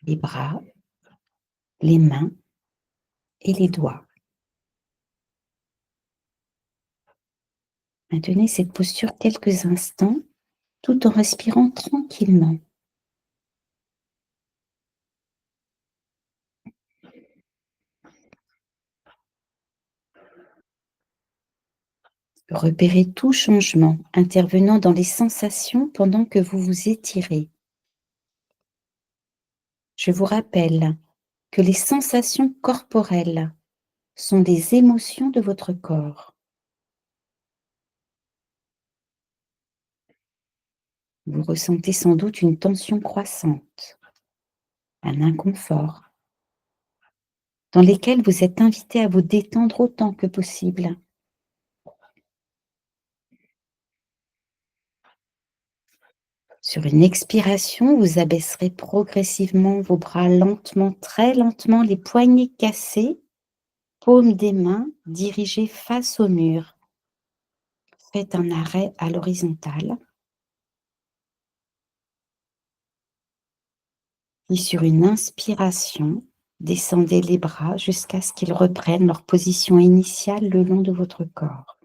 Les bras, les mains et les doigts. Maintenez cette posture quelques instants tout en respirant tranquillement. Repérez tout changement intervenant dans les sensations pendant que vous vous étirez. Je vous rappelle que les sensations corporelles sont des émotions de votre corps. Vous ressentez sans doute une tension croissante, un inconfort, dans lesquels vous êtes invité à vous détendre autant que possible. Sur une expiration, vous abaisserez progressivement vos bras lentement, très lentement, les poignets cassés, paumes des mains dirigées face au mur. Faites un arrêt à l'horizontale. Et sur une inspiration, descendez les bras jusqu'à ce qu'ils reprennent leur position initiale le long de votre corps.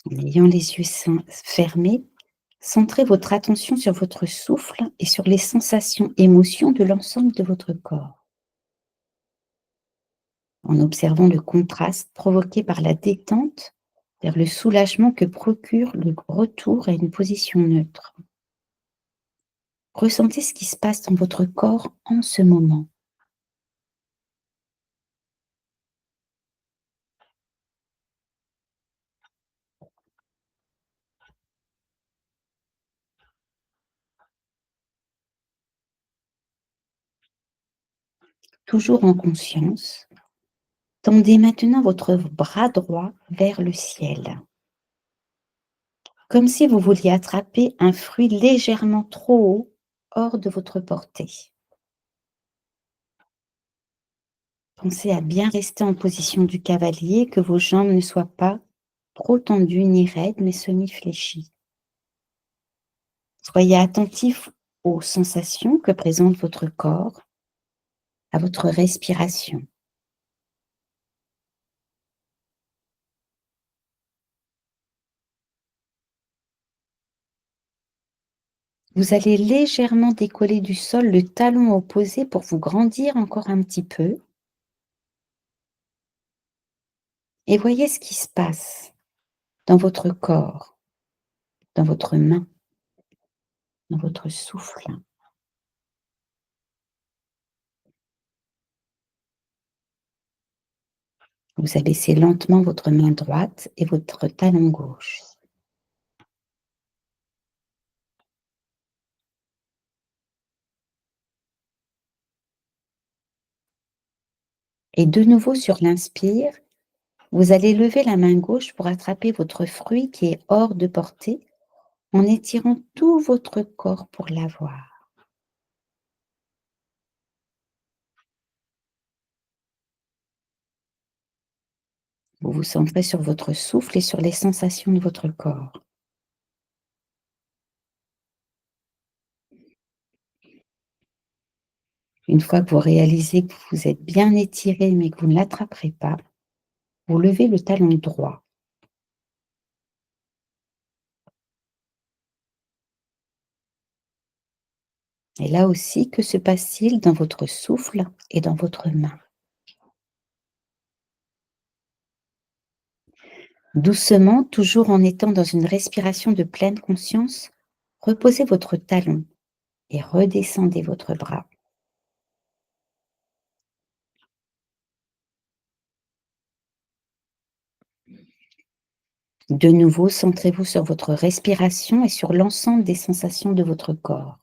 En ayant les yeux fermés, centrez votre attention sur votre souffle et sur les sensations, émotions de l'ensemble de votre corps. En observant le contraste provoqué par la détente vers le soulagement que procure le retour à une position neutre. Ressentez ce qui se passe dans votre corps en ce moment. Toujours en conscience, tendez maintenant votre bras droit vers le ciel, comme si vous vouliez attraper un fruit légèrement trop haut, hors de votre portée. Pensez à bien rester en position du cavalier, que vos jambes ne soient pas trop tendues ni raides, mais semi-fléchies. Soyez attentif aux sensations que présente votre corps, à votre respiration. Vous allez légèrement décoller du sol le talon opposé pour vous grandir encore un petit peu. Et voyez ce qui se passe dans votre corps, dans votre main, dans votre souffle. Vous abaissez lentement votre main droite et votre talon gauche. Et de nouveau sur l'inspire, vous allez lever la main gauche pour attraper votre fruit qui est hors de portée en étirant tout votre corps pour l'avoir. Vous vous centrez sur votre souffle et sur les sensations de votre corps. Une fois que vous réalisez que vous êtes bien étiré mais que vous ne l'attraperez pas, vous levez le talon droit. Et là aussi, que se passe-t-il dans votre souffle et dans votre main? Doucement, toujours en étant dans une respiration de pleine conscience, reposez votre talon et redescendez votre bras. De nouveau, centrez-vous sur votre respiration et sur l'ensemble des sensations de votre corps.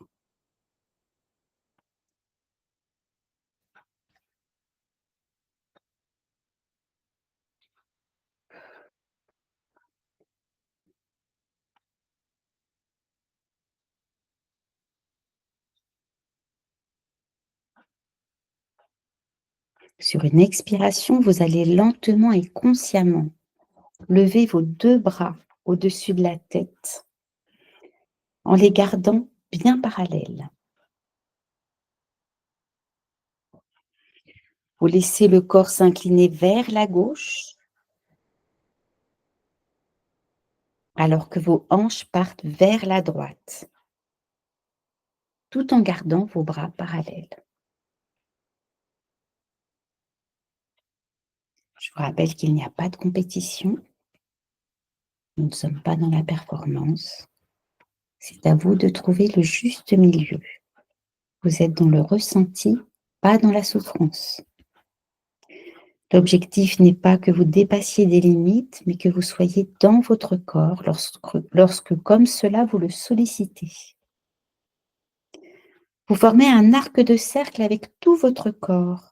Sur une expiration, vous allez lentement et consciemment lever vos deux bras au-dessus de la tête en les gardant bien parallèles. Vous laissez le corps s'incliner vers la gauche alors que vos hanches partent vers la droite, tout en gardant vos bras parallèles. Je vous rappelle qu'il n'y a pas de compétition. Nous ne sommes pas dans la performance. C'est à vous de trouver le juste milieu. Vous êtes dans le ressenti, pas dans la souffrance. L'objectif n'est pas que vous dépassiez des limites, mais que vous soyez dans votre corps lorsque comme cela, vous le sollicitez. Vous formez un arc de cercle avec tout votre corps.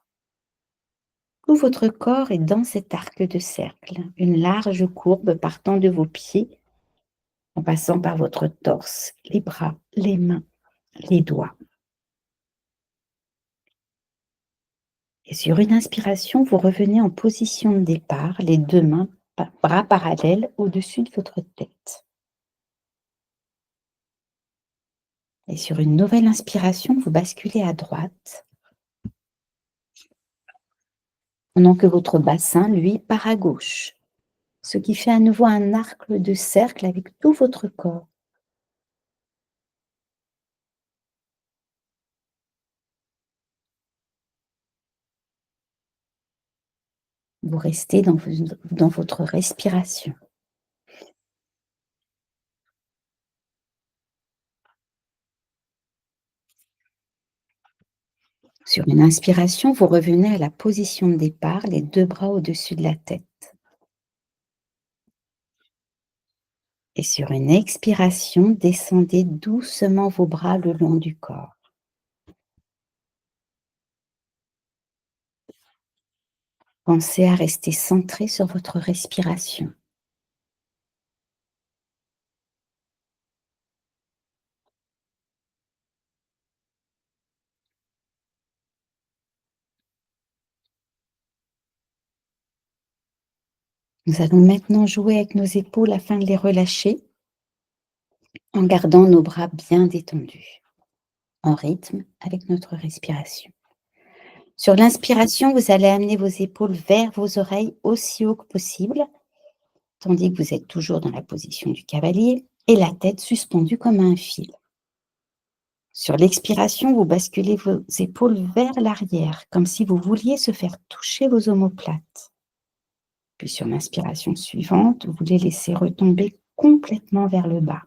Tout votre corps est dans cet arc de cercle, une large courbe partant de vos pieds, en passant par votre torse, les bras, les mains, les doigts. Et sur une inspiration, vous revenez en position de départ, les deux mains, bras parallèles au-dessus de votre tête. Et sur une nouvelle inspiration, vous basculez à droite, pendant que votre bassin, lui, part à gauche, ce qui fait à nouveau un arc de cercle avec tout votre corps. Vous restez dans votre respiration. Sur une inspiration, vous revenez à la position de départ, les deux bras au-dessus de la tête. Et sur une expiration, descendez doucement vos bras le long du corps. Pensez à rester centré sur votre respiration. Nous allons maintenant jouer avec nos épaules afin de les relâcher en gardant nos bras bien détendus, en rythme avec notre respiration. Sur l'inspiration, vous allez amener vos épaules vers vos oreilles aussi haut que possible, tandis que vous êtes toujours dans la position du cavalier et la tête suspendue comme un fil. Sur l'expiration, vous basculez vos épaules vers l'arrière, comme si vous vouliez se faire toucher vos omoplates. Puis sur l'inspiration suivante, vous les laissez retomber complètement vers le bas.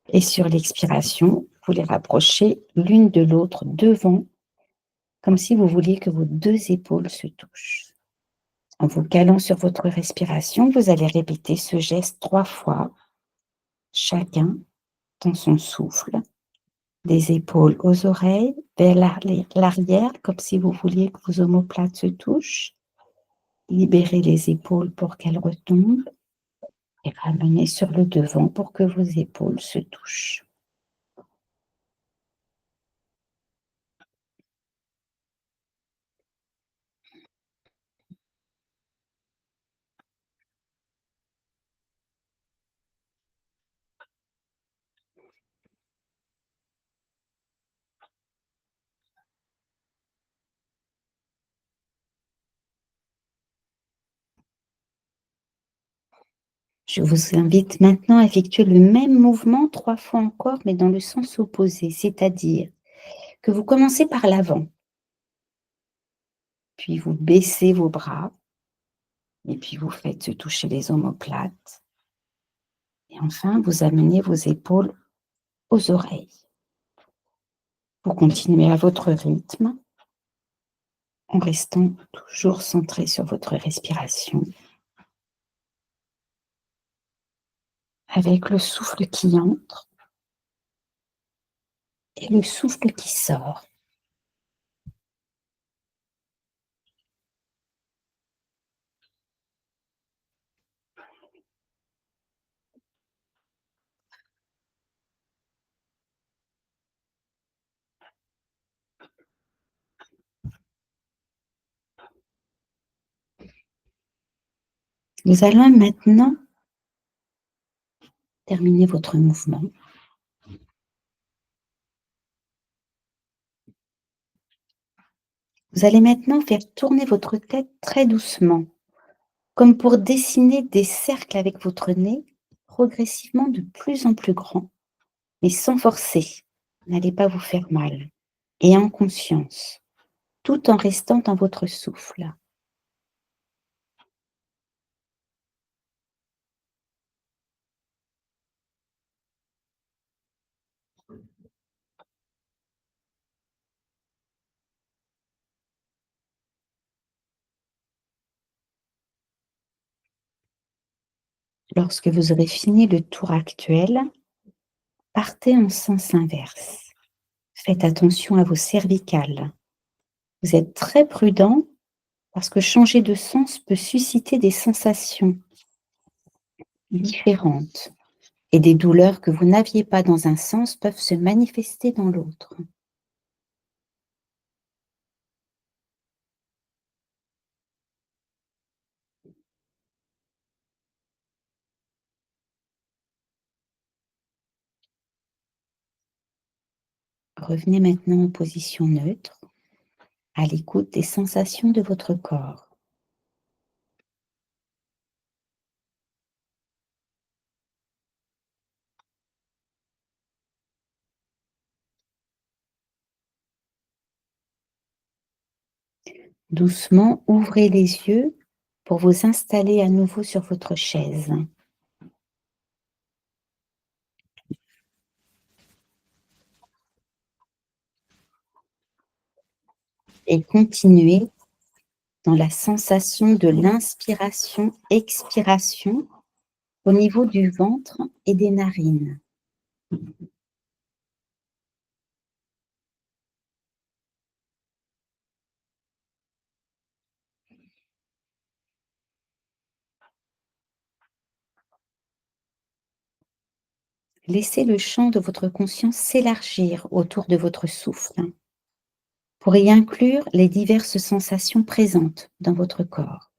Et sur l'expiration, vous les rapprochez l'une de l'autre devant, comme si vous vouliez que vos deux épaules se touchent. En vous calant sur votre respiration, vous allez répéter ce geste 3 fois, chacun dans son souffle, des épaules aux oreilles, vers l'arrière, comme si vous vouliez que vos omoplates se touchent. Libérez les épaules pour qu'elles retombent et ramenez sur le devant pour que vos épaules se touchent. Je vous invite maintenant à effectuer le même mouvement 3 fois encore, mais dans le sens opposé, c'est-à-dire que vous commencez par l'avant, puis vous baissez vos bras, et puis vous faites se toucher les omoplates, et enfin vous amenez vos épaules aux oreilles. Vous continuez à votre rythme, en restant toujours centré sur votre respiration, avec le souffle qui entre et le souffle qui sort. Nous allons maintenant terminer votre mouvement. Vous allez maintenant faire tourner votre tête très doucement, comme pour dessiner des cercles avec votre nez, progressivement de plus en plus grands, mais sans forcer. N'allez pas vous faire mal. Et en conscience, tout en restant dans votre souffle. Lorsque vous aurez fini le tour actuel, partez en sens inverse. Faites attention à vos cervicales. Vous êtes très prudent parce que changer de sens peut susciter des sensations différentes et des douleurs que vous n'aviez pas dans un sens peuvent se manifester dans l'autre. Revenez maintenant en position neutre, à l'écoute des sensations de votre corps. Doucement, ouvrez les yeux pour vous installer à nouveau sur votre chaise. Et continuez dans la sensation de l'inspiration-expiration au niveau du ventre et des narines. Laissez le champ de votre conscience s'élargir autour de votre souffle pour y inclure les diverses sensations présentes dans votre corps.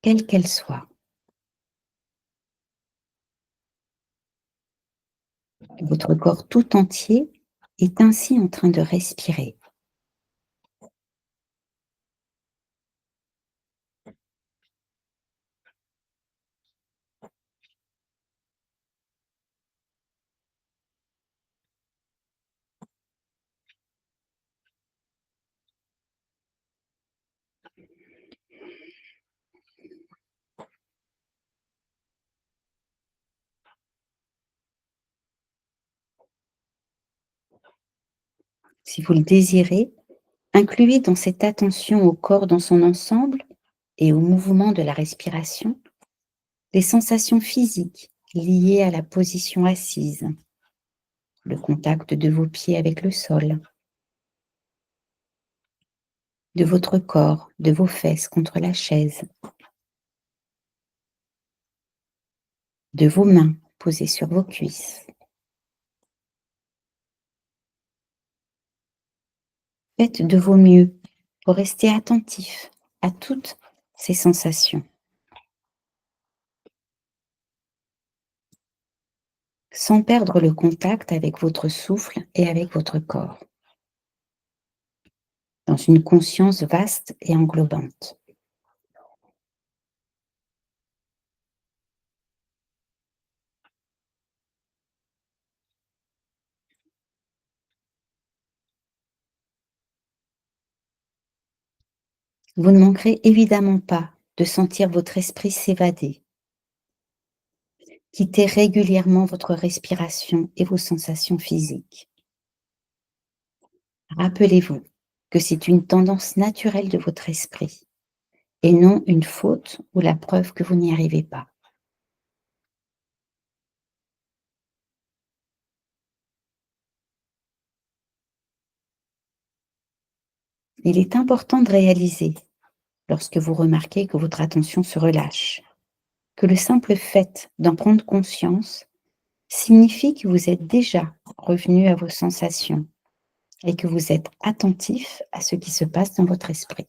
quelle qu'elle soit. Votre corps tout entier est ainsi en train de respirer. Si vous le désirez, incluez dans cette attention au corps dans son ensemble et au mouvement de la respiration les sensations physiques liées à la position assise, le contact de vos pieds avec le sol, de votre corps, de vos fesses contre la chaise, de vos mains posées sur vos cuisses. Faites de vos mieux pour rester attentif à toutes ces sensations, sans perdre le contact avec votre souffle et avec votre corps, dans une conscience vaste et englobante. Vous ne manquerez évidemment pas de sentir votre esprit s'évader. Quittez régulièrement votre respiration et vos sensations physiques. Rappelez-vous que c'est une tendance naturelle de votre esprit et non une faute ou la preuve que vous n'y arrivez pas. Il est important de réaliser, lorsque vous remarquez que votre attention se relâche, que le simple fait d'en prendre conscience signifie que vous êtes déjà revenu à vos sensations et que vous êtes attentif à ce qui se passe dans votre esprit.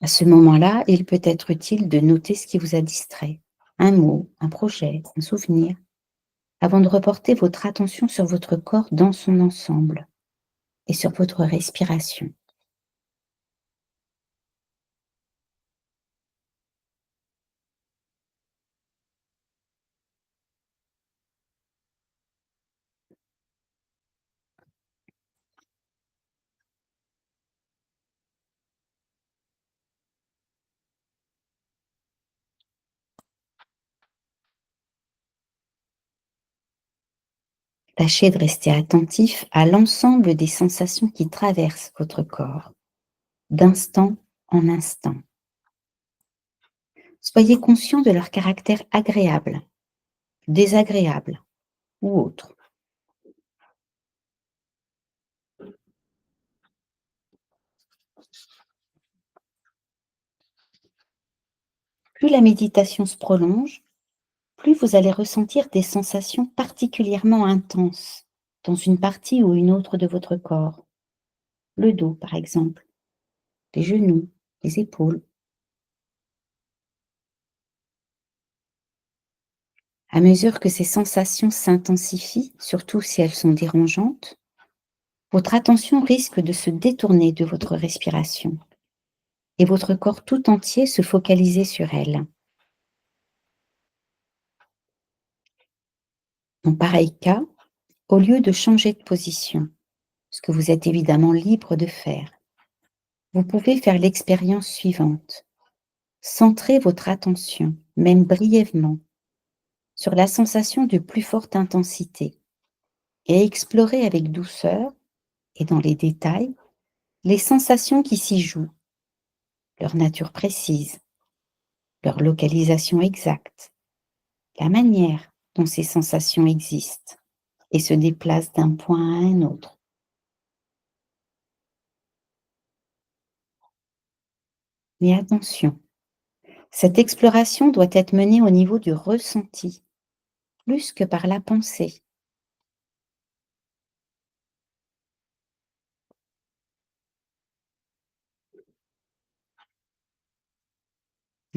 À ce moment-là, il peut être utile de noter ce qui vous a distrait, un mot, un projet, un souvenir, avant de reporter votre attention sur votre corps dans son ensemble et sur votre respiration. Tâchez de rester attentif à l'ensemble des sensations qui traversent votre corps, d'instant en instant. Soyez conscient de leur caractère agréable, désagréable ou autre. Plus la méditation se prolonge, plus vous allez ressentir des sensations particulièrement intenses dans une partie ou une autre de votre corps. Le dos, par exemple, les genoux, les épaules. À mesure que ces sensations s'intensifient, surtout si elles sont dérangeantes, votre attention risque de se détourner de votre respiration et votre corps tout entier se focaliser sur elle. Dans pareil cas, au lieu de changer de position, ce que vous êtes évidemment libre de faire, vous pouvez faire l'expérience suivante. Centrez votre attention, même brièvement, sur la sensation de plus forte intensité et explorez avec douceur et dans les détails les sensations qui s'y jouent, leur nature précise, leur localisation exacte, la manière dont ces sensations existent et se déplacent d'un point à un autre. Mais attention, cette exploration doit être menée au niveau du ressenti, plus que par la pensée.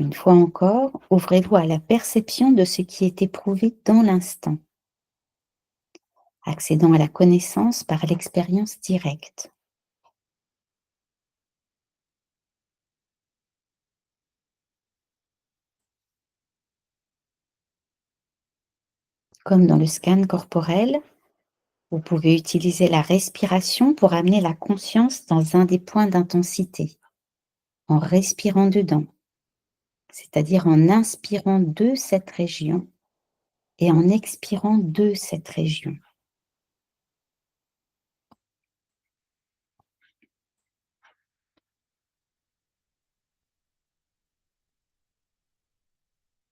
Une fois encore, ouvrez-vous à la perception de ce qui est éprouvé dans l'instant, accédant à la connaissance par l'expérience directe. Comme dans le scan corporel, vous pouvez utiliser la respiration pour amener la conscience dans un des points d'intensité, en respirant dedans, c'est-à-dire en inspirant de cette région et en expirant de cette région.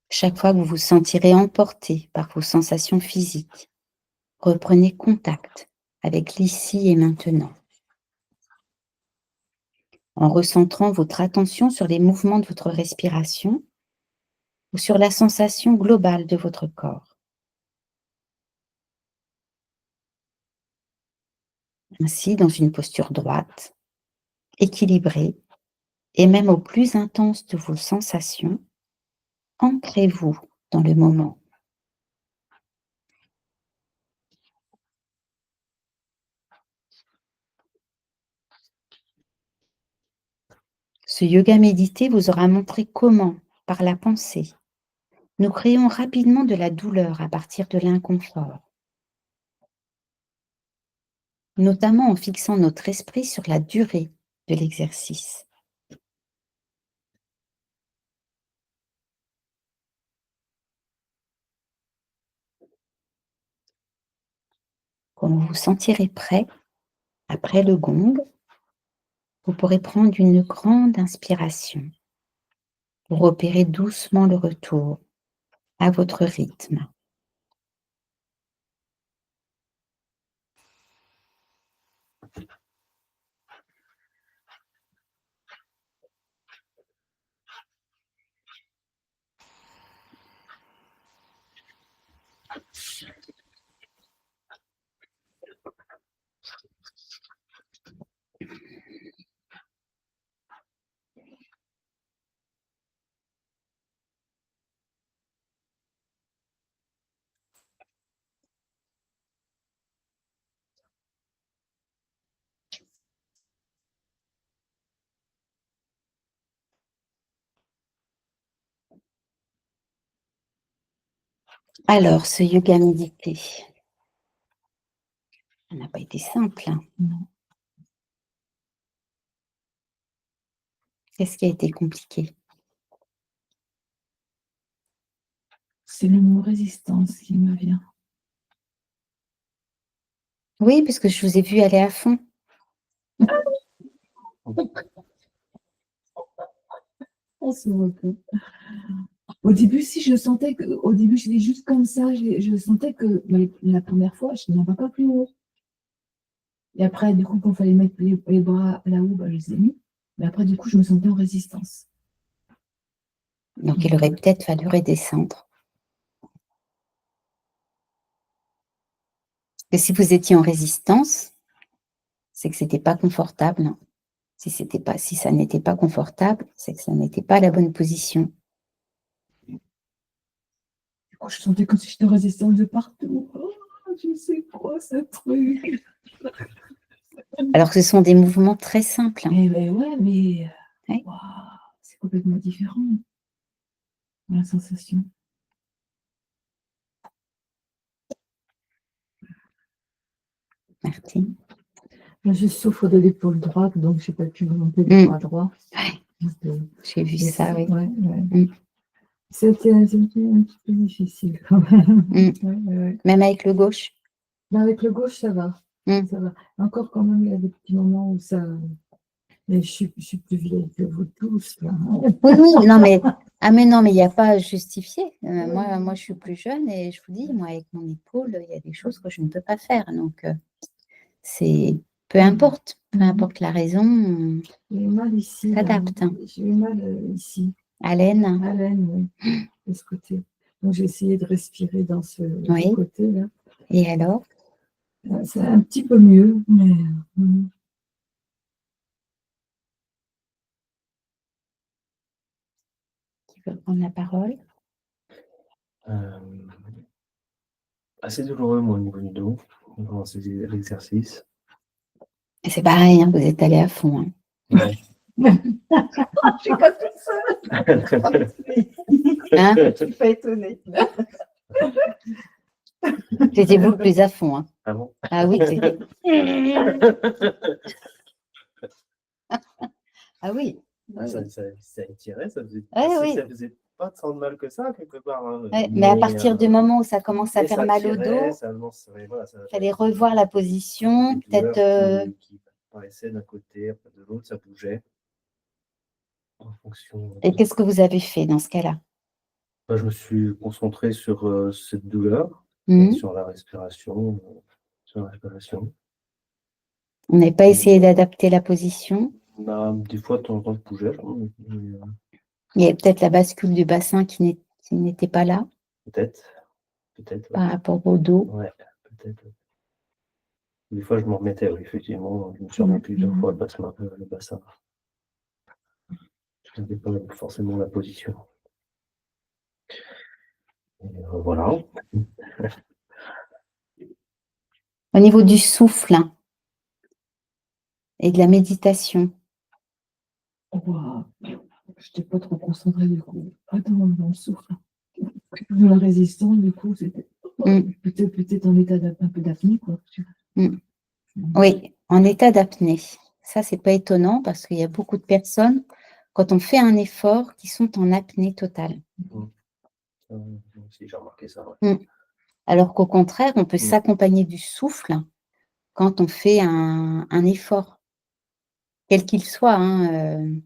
Chaque fois que vous vous sentirez emporté par vos sensations physiques, reprenez contact avec l'ici et maintenant, en recentrant votre attention sur les mouvements de votre respiration ou sur la sensation globale de votre corps. Ainsi, dans une posture droite, équilibrée, et même au plus intense de vos sensations, ancrez-vous dans le moment. Ce yoga médité vous aura montré comment, par la pensée, nous créons rapidement de la douleur à partir de l'inconfort, notamment en fixant notre esprit sur la durée de l'exercice. Quand vous vous sentirez prêt, après le gong, vous pourrez prendre une grande inspiration pour opérer doucement le retour à votre rythme. Alors, ce yoga médité, ça n'a pas été simple. Non. Qu'est-ce qui a été compliqué? C'est le mot résistance qui me vient. Oui, parce que je vous ai vu aller à fond. On se retrouve. Au début, si je sentais que, au début, j'étais juste comme ça, je sentais que la première fois, je n'en vais pas plus haut. Et après, du coup, quand il fallait mettre les bras là-haut, bah, je les ai mis. Mais après, du coup, je me sentais en résistance. Donc, il aurait peut-être fallu redescendre. Et si vous étiez en résistance, c'est que ce n'était pas confortable. Si ça n'était pas confortable, c'est que ça n'était pas la bonne position. Du coup, je sentais comme si j'étais en résistance de partout. Oh, je sais quoi, ce truc. Alors que ce sont des mouvements très simples. Mais ouais, mais Ouais. waouh, c'est complètement différent. La sensation. Martine. Là, je souffre de l'épaule droite, donc je n'ai pas pu monter le bras droit. Ouais. J'ai vu ça, oui. Ouais. Mm. C'était un petit peu difficile quand même. Mm. Même avec le gauche? Mais avec le gauche, ça va. Ça va. Encore quand même, il y a des petits moments où ça... Mais je suis plus vieille que vous tous, là. Oui, non, mais il n'y a pas à justifier. Moi, je suis plus jeune et je vous dis, moi, avec mon épaule, il y a des choses que je ne peux pas faire. Donc, c'est peu importe la raison, J'ai eu mal ici. on s'adapte. J'ai eu mal ici. À l'aine. À l'aine, oui, de ce côté. Donc, j'ai essayé de respirer dans ce Oui. côté-là. Et alors? C'est un petit peu mieux, mais... Qui peux prendre la parole. Assez douloureux, moi, au niveau du dos, pendant l'exercice. Et c'est pareil, hein, vous êtes allé à fond. Hein. Ouais. Je suis pas toute seule. Hein, Je suis pas étonnée. c'était vous le plus à fond. Hein. Ah bon? Ah oui, c'était. Ah oui. Ah, ça étirait, ça faisait, Ouais, oui. ça faisait pas tant de mal que ça, quelque part. Hein. Ouais, mais à partir du moment où ça commence à mais faire ça mal au tirait, dos, voilà, il fallait revoir la position, des peut-être. douleurs qui paraissaient d'un côté, après de l'autre, ça bougeait. En fonction. Et qu'est-ce que vous avez fait dans ce cas-là? Moi, je me suis concentré sur cette douleur, Mhm. sur la respiration, sur la respiration. On n'avait pas essayé d'adapter la position. Bah, des fois, de temps en temps, je bougeais. Il y avait peut-être la bascule du bassin qui n'était pas là Peut-être. Ouais. par rapport au dos. Ouais, peut-être. Des fois, je m'en remettais, oui, effectivement. Je me suis remis plusieurs fois le bassin. Je n'avais pas forcément la position. Et voilà. Au niveau du souffle hein, et de la méditation. Wow. Je n'étais pas trop concentrée du coup. Attends, dans le souffle. De la résistance, du coup, c'était peut-être en état un peu d'apnée, quoi. Oui, en état d'apnée. Ça, c'est pas étonnant parce qu'il y a beaucoup de personnes, quand on fait un effort, qui sont en apnée totale. Si j'ai remarqué ça. Ouais. Alors qu'au contraire, on peut s'accompagner du souffle quand on fait un effort, quel qu'il soit. Hein,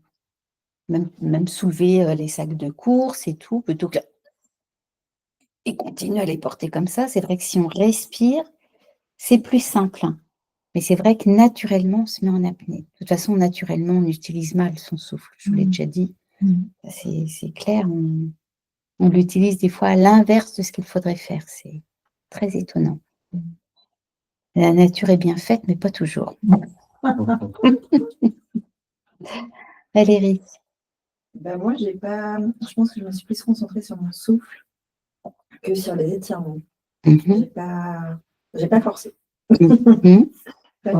même soulever les sacs de course et tout, plutôt que et continuer à les porter comme ça. C'est vrai que si on respire, c'est plus simple. Hein. Mais c'est vrai que naturellement, on se met en apnée. De toute façon, naturellement, on utilise mal son souffle. Je vous l'ai déjà dit. C'est clair. On l'utilise des fois à l'inverse de ce qu'il faudrait faire. C'est très étonnant. La nature est bien faite, mais pas toujours. Valérie. Ben moi, je pense que je me suis plus concentrée sur mon souffle que sur les étirements. J'ai pas forcé. Pas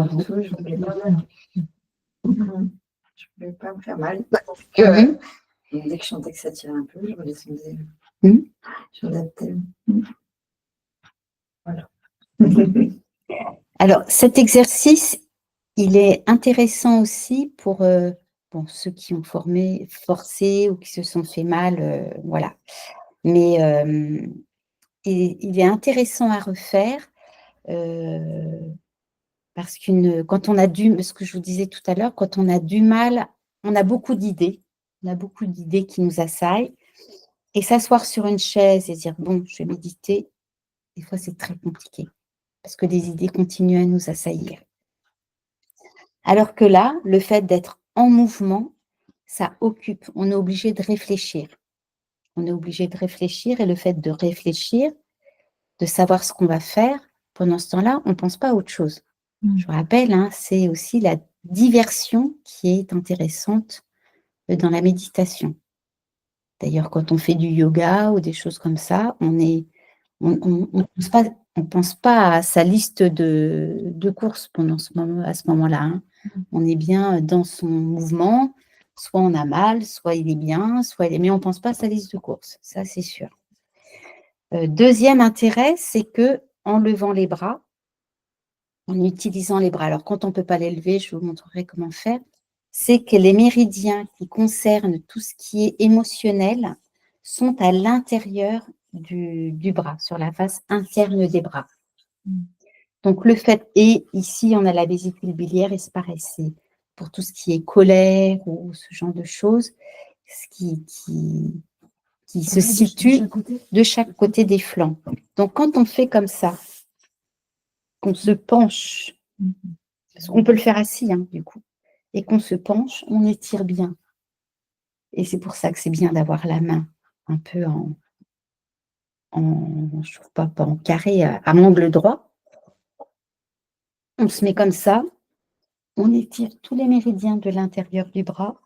du tout, je voulais pas. Je voulais pas me faire mal. Dès que je sentais que ça tirait un peu, je redescendais. Je m'adaptais. Voilà. Alors, cet exercice, il est intéressant aussi pour ceux qui ont forcé ou qui se sont fait mal, voilà. Mais il est intéressant à refaire parce quand on a ce que je vous disais tout à l'heure, quand on a du mal, on a beaucoup d'idées. On a beaucoup d'idées qui nous assaillent. Et s'asseoir sur une chaise et dire, bon, je vais méditer, des fois, c'est très compliqué parce que les idées continuent à nous assaillir. Alors que là, le fait d'être en mouvement, ça occupe. On est obligé de réfléchir. On est obligé de réfléchir et le fait de réfléchir, de savoir ce qu'on va faire, pendant ce temps-là, on ne pense pas à autre chose. Je vous rappelle, hein, c'est aussi la diversion qui est intéressante dans la méditation. D'ailleurs, quand on fait du yoga ou des choses comme ça, on pense pas à sa liste de courses à ce moment-là. Hein. On est bien dans son mouvement, soit on a mal, soit il est bien, mais on ne pense pas à sa liste de courses, ça c'est sûr. Deuxième intérêt, c'est que en levant les bras, en utilisant les bras, alors quand on ne peut pas les lever, je vous montrerai comment faire, c'est que les méridiens qui concernent tout ce qui est émotionnel sont à l'intérieur du bras, sur la face interne des bras. Donc, et ici, on a la vésicule biliaire, et c'est pareil, c'est pour tout ce qui est colère ou ce genre de choses, ce qui se situe de chaque côté des flancs. Donc, quand on fait comme ça, qu'on se penche, parce qu'on peut le faire assis, hein, du coup, et qu'on se penche, on étire bien. Et c'est pour ça que c'est bien d'avoir la main un peu je trouve pas en carré, à angle droit. On se met comme ça, on étire tous les méridiens de l'intérieur du bras,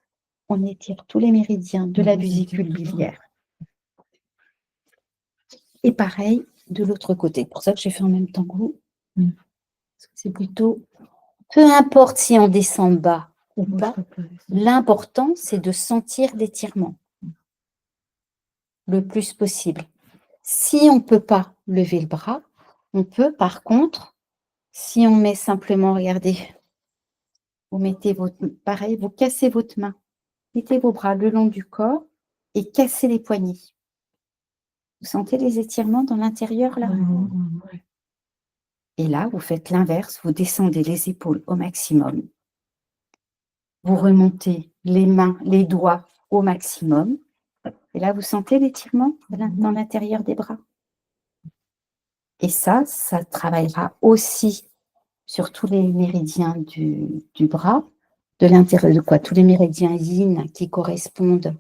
on étire tous les méridiens de la vésicule biliaire. Et pareil de l'autre côté. C'est pour ça que j'ai fait en même temps que vous. Parce que c'est plutôt, peu importe si on descend bas ou pas, l'important, c'est de sentir l'étirement le plus possible. Si on ne peut pas lever le bras, on peut, par contre, si on met simplement, regardez, vous mettez votre, pareil, vous cassez votre main, mettez vos bras le long du corps et cassez les poignets. Vous sentez les étirements dans l'intérieur, là? Et là, vous faites l'inverse, vous descendez les épaules au maximum. Vous remontez les mains, les doigts au maximum. Et là, vous sentez l'étirement dans l'intérieur des bras. Et ça travaillera aussi sur tous les méridiens du bras, de l'intérieur de quoi? Tous les méridiens yin qui correspondent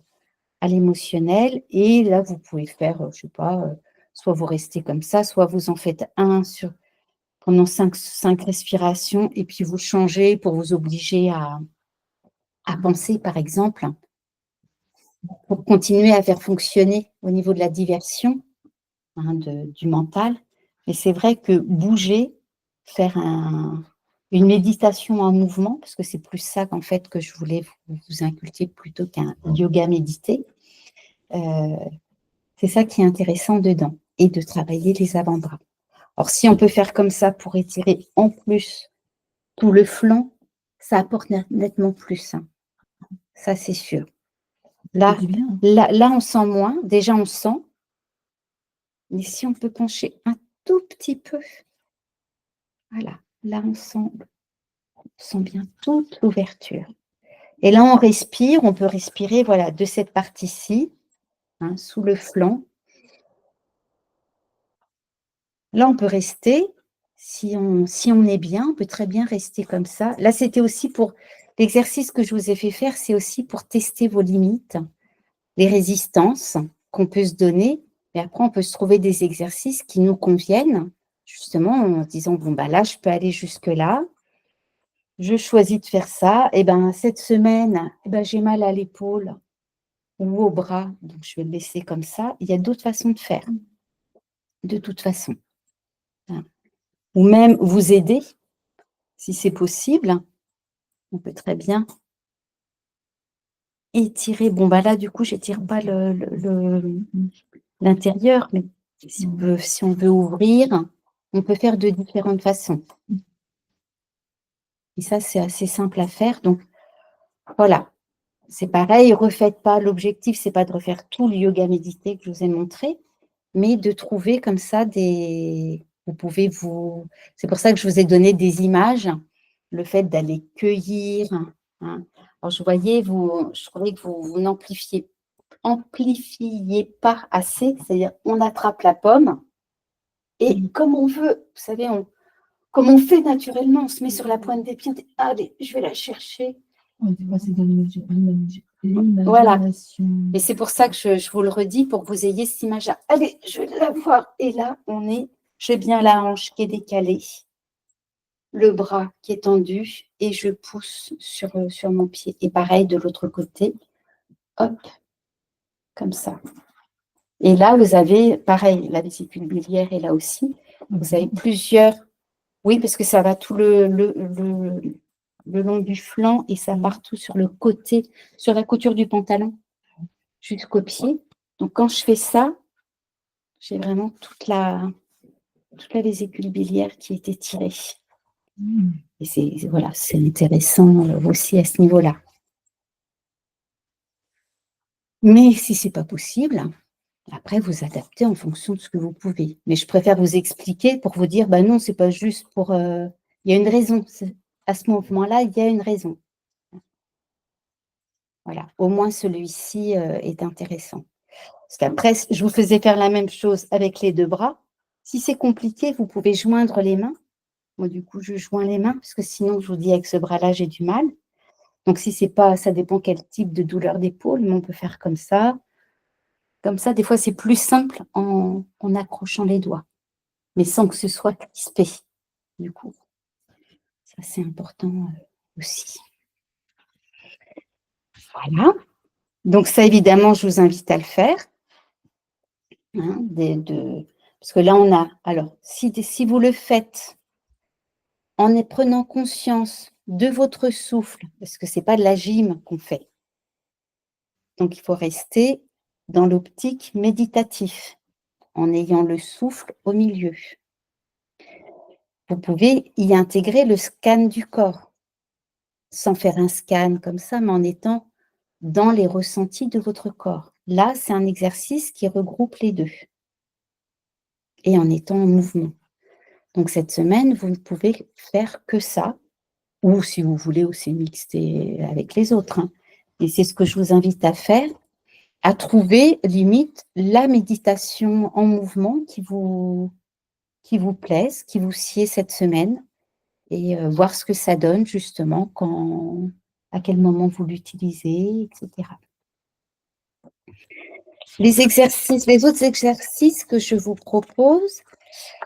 à l'émotionnel. Et là, vous pouvez faire, je ne sais pas, soit vous restez comme ça, soit vous en faites un pendant 5 respirations et puis vous changez pour vous obliger à penser, par exemple, pour continuer à faire fonctionner au niveau de la diversion du mental. Et c'est vrai que bouger, faire une méditation en mouvement, parce que c'est plus ça qu'en fait que je voulais vous inculquer plutôt qu'un yoga médité, c'est ça qui est intéressant dedans, et de travailler les avant-bras. Alors si on peut faire comme ça pour étirer en plus tout le flanc, ça apporte nettement plus. Ça, c'est sûr. Là, on sent moins. Déjà, on sent. Mais si on peut pencher un tout petit peu, voilà. Là, on sent bien toute l'ouverture. Et là, on respire. On peut respirer, voilà, de cette partie-ci, sous le flanc. Là, on peut rester. Si on est bien, on peut très bien rester comme ça. Là, c'était aussi pour l'exercice que je vous ai fait faire, c'est aussi pour tester vos limites, les résistances qu'on peut se donner. Et après, on peut se trouver des exercices qui nous conviennent, justement, en se disant, bon, bah là, je peux aller jusque-là. Je choisis de faire ça. Et ben cette semaine, j'ai mal à l'épaule ou au bras, donc je vais le laisser comme ça. Il y a d'autres façons de faire, de toute façon. Ou même vous aider, si c'est possible. On peut très bien étirer. Bon, bah là, du coup, je n'étire pas l'intérieur, mais si on veut ouvrir, on peut faire de différentes façons. Et ça, c'est assez simple à faire. Donc, voilà. C'est pareil, refaites pas. L'objectif, c'est pas de refaire tout le yoga médité que je vous ai montré, mais de trouver comme ça vous pouvez c'est pour ça que je vous ai donné des images, le fait d'aller cueillir. Alors, je trouvais que vous n'amplifiez pas assez, c'est-à-dire on attrape la pomme et comme on veut, vous savez, comme on fait naturellement, on se met sur la pointe des pieds, allez, je vais la chercher. Voilà. Et c'est pour ça que je vous le redis, pour que vous ayez cette image-là. Allez, je vais la voir. Et là, j'ai bien la hanche qui est décalée, le bras qui est tendu, et je pousse sur mon pied. Et pareil de l'autre côté. Hop, comme ça. Et là, vous avez, pareil, la vésicule biliaire est là aussi. Vous avez plusieurs... Oui, parce que ça va tout le long du flanc et ça part tout sur le côté, sur la couture du pantalon, jusqu'au pied. Donc, quand je fais ça, j'ai vraiment toute la vésicule biliaire qui est étirée. Et c'est intéressant aussi à ce niveau-là. Mais si ce n'est pas possible, après, vous adaptez en fonction de ce que vous pouvez. Mais je préfère vous expliquer pour vous dire, non, ce n'est pas juste pour... il y a une raison. À ce moment-là, il y a une raison. Voilà, au moins celui-ci est intéressant. Parce qu'après, je vous faisais faire la même chose avec les 2 bras. Si c'est compliqué, vous pouvez joindre les mains. Moi, du coup, je joins les mains, parce que sinon, je vous dis, avec ce bras-là, j'ai du mal. Donc, si c'est pas, ça dépend quel type de douleur d'épaule, mais on peut faire comme ça. Comme ça, des fois, c'est plus simple en accrochant les doigts, mais sans que ce soit crispé, du coup. Ça, c'est important aussi. Voilà. Donc, ça, évidemment, je vous invite à le faire. hein, parce que là, on a… Alors, si vous le faites en prenant conscience de votre souffle, parce que ce n'est pas de la gym qu'on fait, donc il faut rester dans l'optique méditatif, en ayant le souffle au milieu. Vous pouvez y intégrer le scan du corps, sans faire un scan comme ça, mais en étant dans les ressentis de votre corps. Là, c'est un exercice qui regroupe les deux, et en étant en mouvement. Donc, cette semaine, vous ne pouvez faire que ça, ou si vous voulez aussi mixer avec les autres, hein. Et c'est ce que je vous invite à faire, à trouver, limite, la méditation en mouvement qui vous plaise, qui vous sied cette semaine, et voir ce que ça donne, justement, à quel moment vous l'utilisez, etc. Les autres exercices que je vous propose,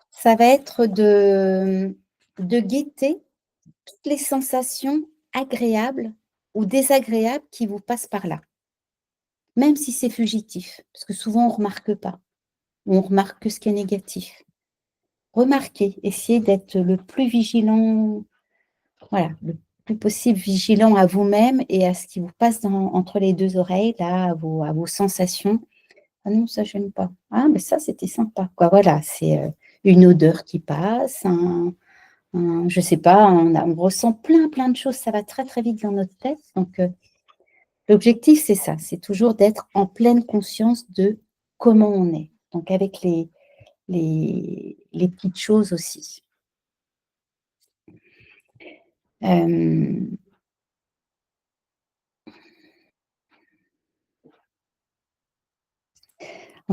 ça va être de guetter toutes les sensations agréables ou désagréables qui vous passent par là, même si c'est fugitif, parce que souvent on ne remarque pas, ou on remarque que ce qui est négatif. Remarquez, essayez d'être le plus vigilant, voilà, le plus possible vigilant à vous-même et à ce qui vous passe entre les deux oreilles, là, à vos sensations. Ah non, ça, je n'aime pas. Ah, mais ça, c'était sympa, quoi. Voilà, c'est une odeur qui passe, je ne sais pas, on ressent plein de choses, ça va très très vite dans notre tête. Donc, l'objectif, c'est ça, c'est toujours d'être en pleine conscience de comment on est. Donc, avec les petites choses aussi. En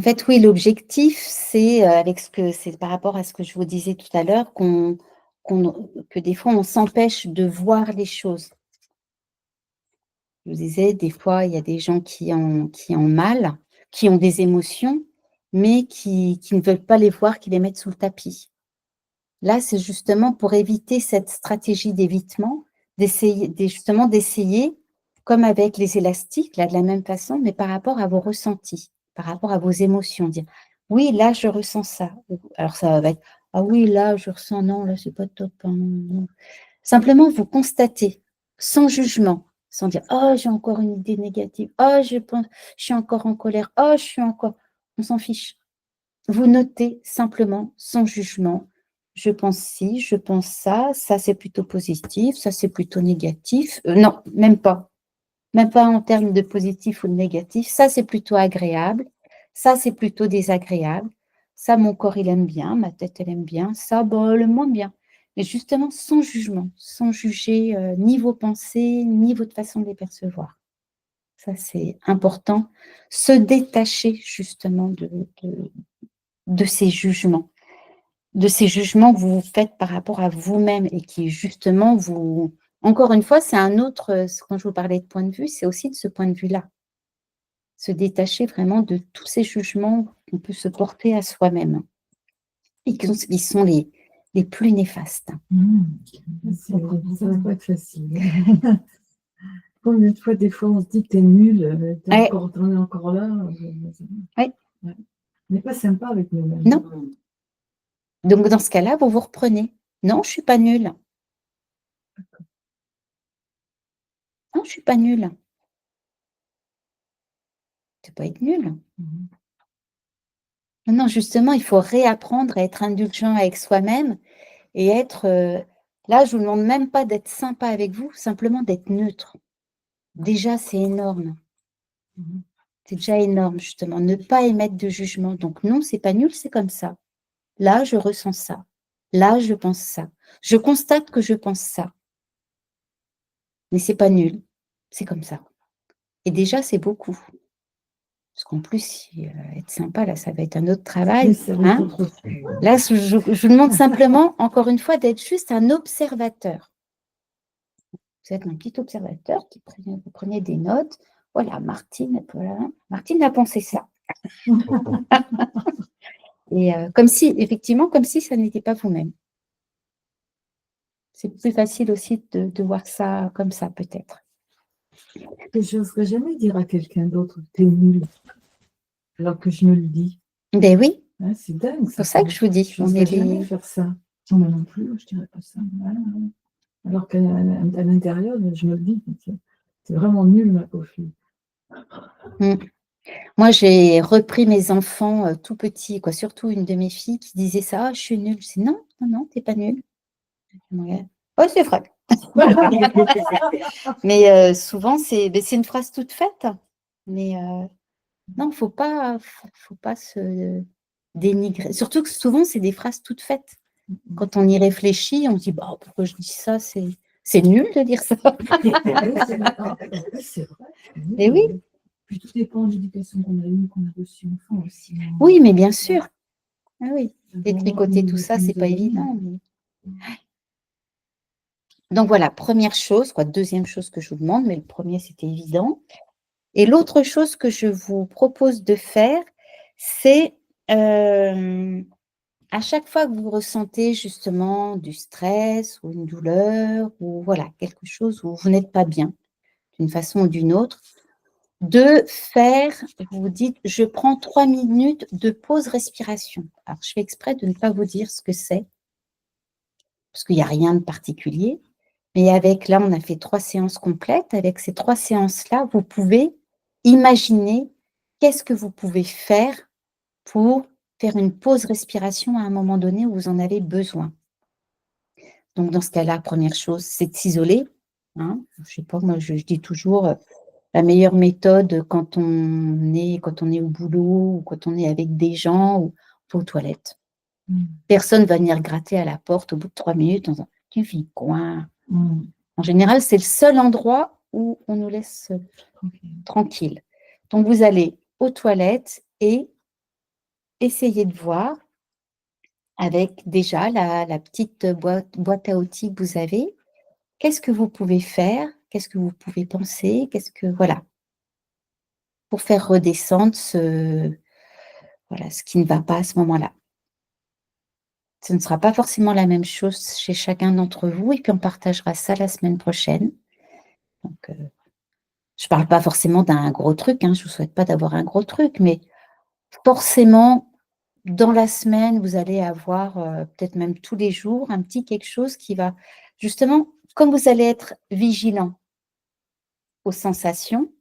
fait, oui, l'objectif, c'est c'est par rapport à ce que je vous disais tout à l'heure, que des fois, on s'empêche de voir les choses. Je vous disais, des fois, il y a des gens qui ont mal, qui ont des émotions, mais qui ne veulent pas les voir, qui les mettent sous le tapis. Là, c'est justement pour éviter cette stratégie d'évitement, d'essayer, comme avec les élastiques, là, de la même façon, mais par rapport à vos ressentis, par rapport à vos émotions. Dire, oui, là, je ressens ça. Alors, ça va être, ah oui, là, je ressens, non, là, c'est pas top. Hein, non. Simplement, vous constatez, sans jugement, sans dire, oh, j'ai encore une idée négative, oh, je suis encore en colère, oh, je suis encore… On s'en fiche. Vous notez simplement, sans jugement, je pense ci, je pense ça c'est plutôt positif, ça c'est plutôt négatif. Non, même pas en termes de positif ou de négatif, ça c'est plutôt agréable, ça c'est plutôt désagréable, ça mon corps il aime bien, ma tête elle aime bien, ça le moins bien. Mais justement sans jugement, sans juger ni vos pensées, ni votre façon de les percevoir. Ça c'est important, se détacher justement de ces jugements que vous faites par rapport à vous-même et qui justement vous… Encore une fois, c'est un autre, quand je vous parlais de point de vue, c'est aussi de ce point de vue-là. Se détacher vraiment de tous ces jugements qu'on peut se porter à soi-même. Ils sont les plus néfastes. Ça va pas être facile. Combien de fois, des fois, on se dit que t'es nul, on est encore là. Oui. On n'est pas sympa avec nous-mêmes. Non. Donc, dans ce cas-là, vous vous reprenez. Non, je ne suis pas nulle. Non, je ne suis pas nulle. Tu ne peux pas être nulle. Non, justement, il faut réapprendre à être indulgent avec soi-même et être… là, je ne vous demande même pas d'être sympa avec vous, simplement d'être neutre. Déjà, c'est énorme. C'est déjà énorme, justement. Ne pas émettre de jugement. Donc, non, ce n'est pas nul, c'est comme ça. Là, je ressens ça. Là, je pense ça. Je constate que je pense ça. Mais ce n'est pas nul. C'est comme ça. Et déjà, c'est beaucoup. Parce qu'en plus, être sympa, là, ça va être un autre travail. Hein, là, je vous demande simplement, encore une fois, d'être juste un observateur. Vous êtes un petit observateur vous prenez des notes. Voilà, Martine a pensé ça. Et comme si, effectivement, comme si ça n'était pas vous-même. C'est plus facile aussi de voir ça comme ça, peut-être. Je n'oserais jamais dire à quelqu'un d'autre, t'es nul, alors que je me le dis. Ben oui, Hein, c'est dingue. c'est pour ça que je vous dis. Je ne jamais faire ça. Non, moi non plus, je dirais pas ça. Voilà. Alors qu'à l'intérieur, je me le dis, c'est vraiment nul, ma pauvre fille. Moi, j'ai repris mes enfants tout petits, quoi. Surtout une de mes filles qui disait ça, ah, je suis nulle. Je dis non, non, non, t'es pas nulle. Ouais. Oh, c'est vrai. Mais souvent, c'est une phrase toute faite. Mais non, faut pas se dénigrer. Surtout que souvent, c'est des phrases toutes faites. Quand on y réfléchit, on se dit, bah, pourquoi je dis ça? C'est nul de dire ça. C'est vrai. Mais oui. Puis tout dépend de l'éducation qu'on a eue, qu'on a reçue enfant aussi. Oui, mais bien sûr. Ah oui. Détricoter tout ça, c'est pas évident. Mais... Donc voilà, première chose, quoi, deuxième chose que je vous demande, mais le premier, c'était évident. Et l'autre chose que je vous propose de faire, c'est à chaque fois que vous ressentez justement du stress ou une douleur ou voilà, quelque chose où vous n'êtes pas bien d'une façon ou d'une autre, de faire, vous vous dites, je prends 3 minutes de pause respiration. Alors, je fais exprès de ne pas vous dire ce que c'est, parce qu'il n'y a rien de particulier. Mais avec, là, on a fait 3 séances complètes. Avec ces 3 séances-là, vous pouvez imaginer qu'est-ce que vous pouvez faire pour faire une pause respiration à un moment donné où vous en avez besoin. Donc, dans ce cas-là, première chose, c'est de s'isoler. Hein. Je ne sais pas, moi, je dis toujours, la meilleure méthode quand on est au boulot ou quand on est avec des gens ou aux toilettes. Personne ne va venir gratter à la porte au bout de 3 minutes en disant « Tu vis quoi ?» En général, c'est le seul endroit où on nous laisse tranquille. Donc, vous allez aux toilettes et essayez de voir avec déjà la petite boîte à outils que vous avez, qu'est-ce que vous pouvez faire, qu'est-ce que vous pouvez penser, voilà, pour faire redescendre ce qui ne va pas à ce moment-là. Ce ne sera pas forcément la même chose chez chacun d'entre vous et puis on partagera ça la semaine prochaine. Donc, je ne parle pas forcément d'un gros truc, hein, je ne vous souhaite pas d'avoir un gros truc, mais forcément, dans la semaine, vous allez avoir, peut-être même tous les jours, un petit quelque chose qui va, justement, comme vous allez être vigilant aux sensations,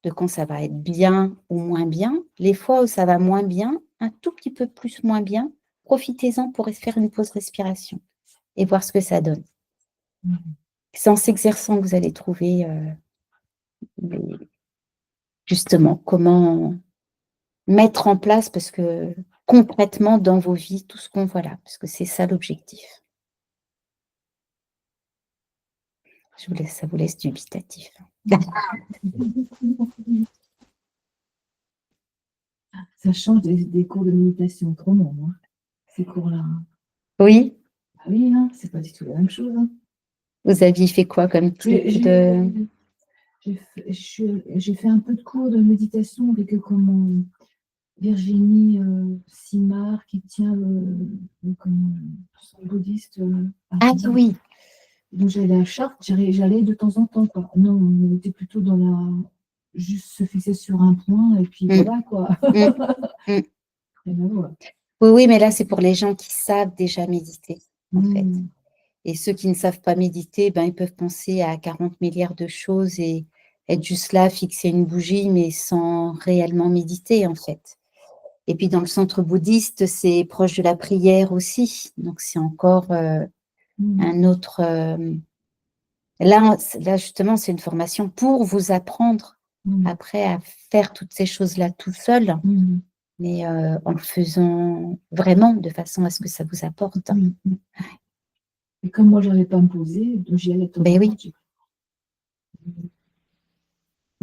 de quand ça va être bien ou moins bien, les fois où ça va moins bien, un tout petit peu plus moins bien, profitez-en pour faire une pause respiration et voir ce que ça donne. C'est en s'exerçant que vous allez trouver justement comment mettre en place, parce que concrètement dans vos vies, tout ce qu'on voit là, parce que c'est ça l'objectif. Ça vous laisse dubitatif. Ça change des cours de méditation autrement, hein, ces cours-là. Oui. Ah oui, hein, c'est pas du tout la même chose. Hein. Vous aviez fait quoi comme type de... J'ai fait un peu de cours de méditation avec Virginie Simard qui tient son bouddhiste. Ah oui. Donc j'allais à Chartres, j'allais de temps en temps. Quoi. Non, on était plutôt dans juste se fixer sur un point et puis voilà quoi. Oui, mais là c'est pour les gens qui savent déjà méditer en fait. Et ceux qui ne savent pas méditer, ben, ils peuvent penser à 40 milliards de choses et être juste là, fixer une bougie, mais sans réellement méditer, en fait. Et puis, dans le centre bouddhiste, c'est proche de la prière aussi. Donc, c'est encore un autre... Là, justement, c'est une formation pour vous apprendre après à faire toutes ces choses-là tout seul, mais en le faisant vraiment de façon à ce que ça vous apporte. Et comme moi, je n'avais pas à me poser, donc j'y allais tout le temps.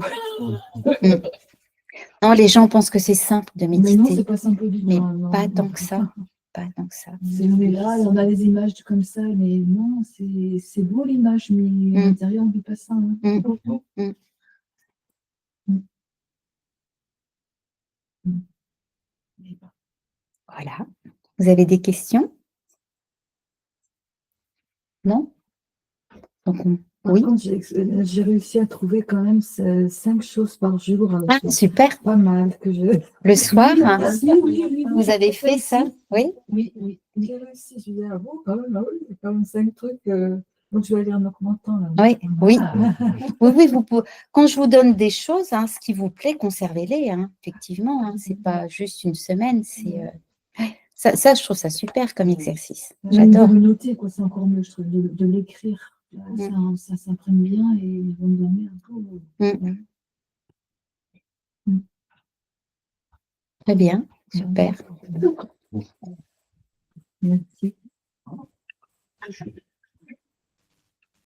Oui. Non, les gens pensent que c'est simple de méditer. Mais non, c'est pas simple du tout. Mais pas tant que ça. Pas tant que ça. On est là, on a des images comme ça, mais non, c'est beau l'image, mais à l'intérieur, on ne vit pas ça. Hein. Voilà. Vous avez des questions? Non? Donc Par Oui. contre, j'ai réussi à trouver quand même 5 choses par jour. Alors Ah, c'est super. pas mal que je. Le soir, Oui, vous avez fait ça? Oui. Oui, j'ai réussi. Je dis, ah bon, quand même, ah oui, il y a quand même 5 trucs. Donc, je vais aller en augmentant. Là. Oui, oui. Ah, Oui, oui, quand je vous donne des choses, hein, ce qui vous plaît, conservez-les, hein, effectivement. Hein, c'est pas juste une semaine. Ça, je trouve ça super comme exercice. même J'adore. de le noter, quoi, c'est encore mieux, je trouve, de l'écrire. Ça s'imprime bien et vous me donnez un peu. Très bien, super. Merci.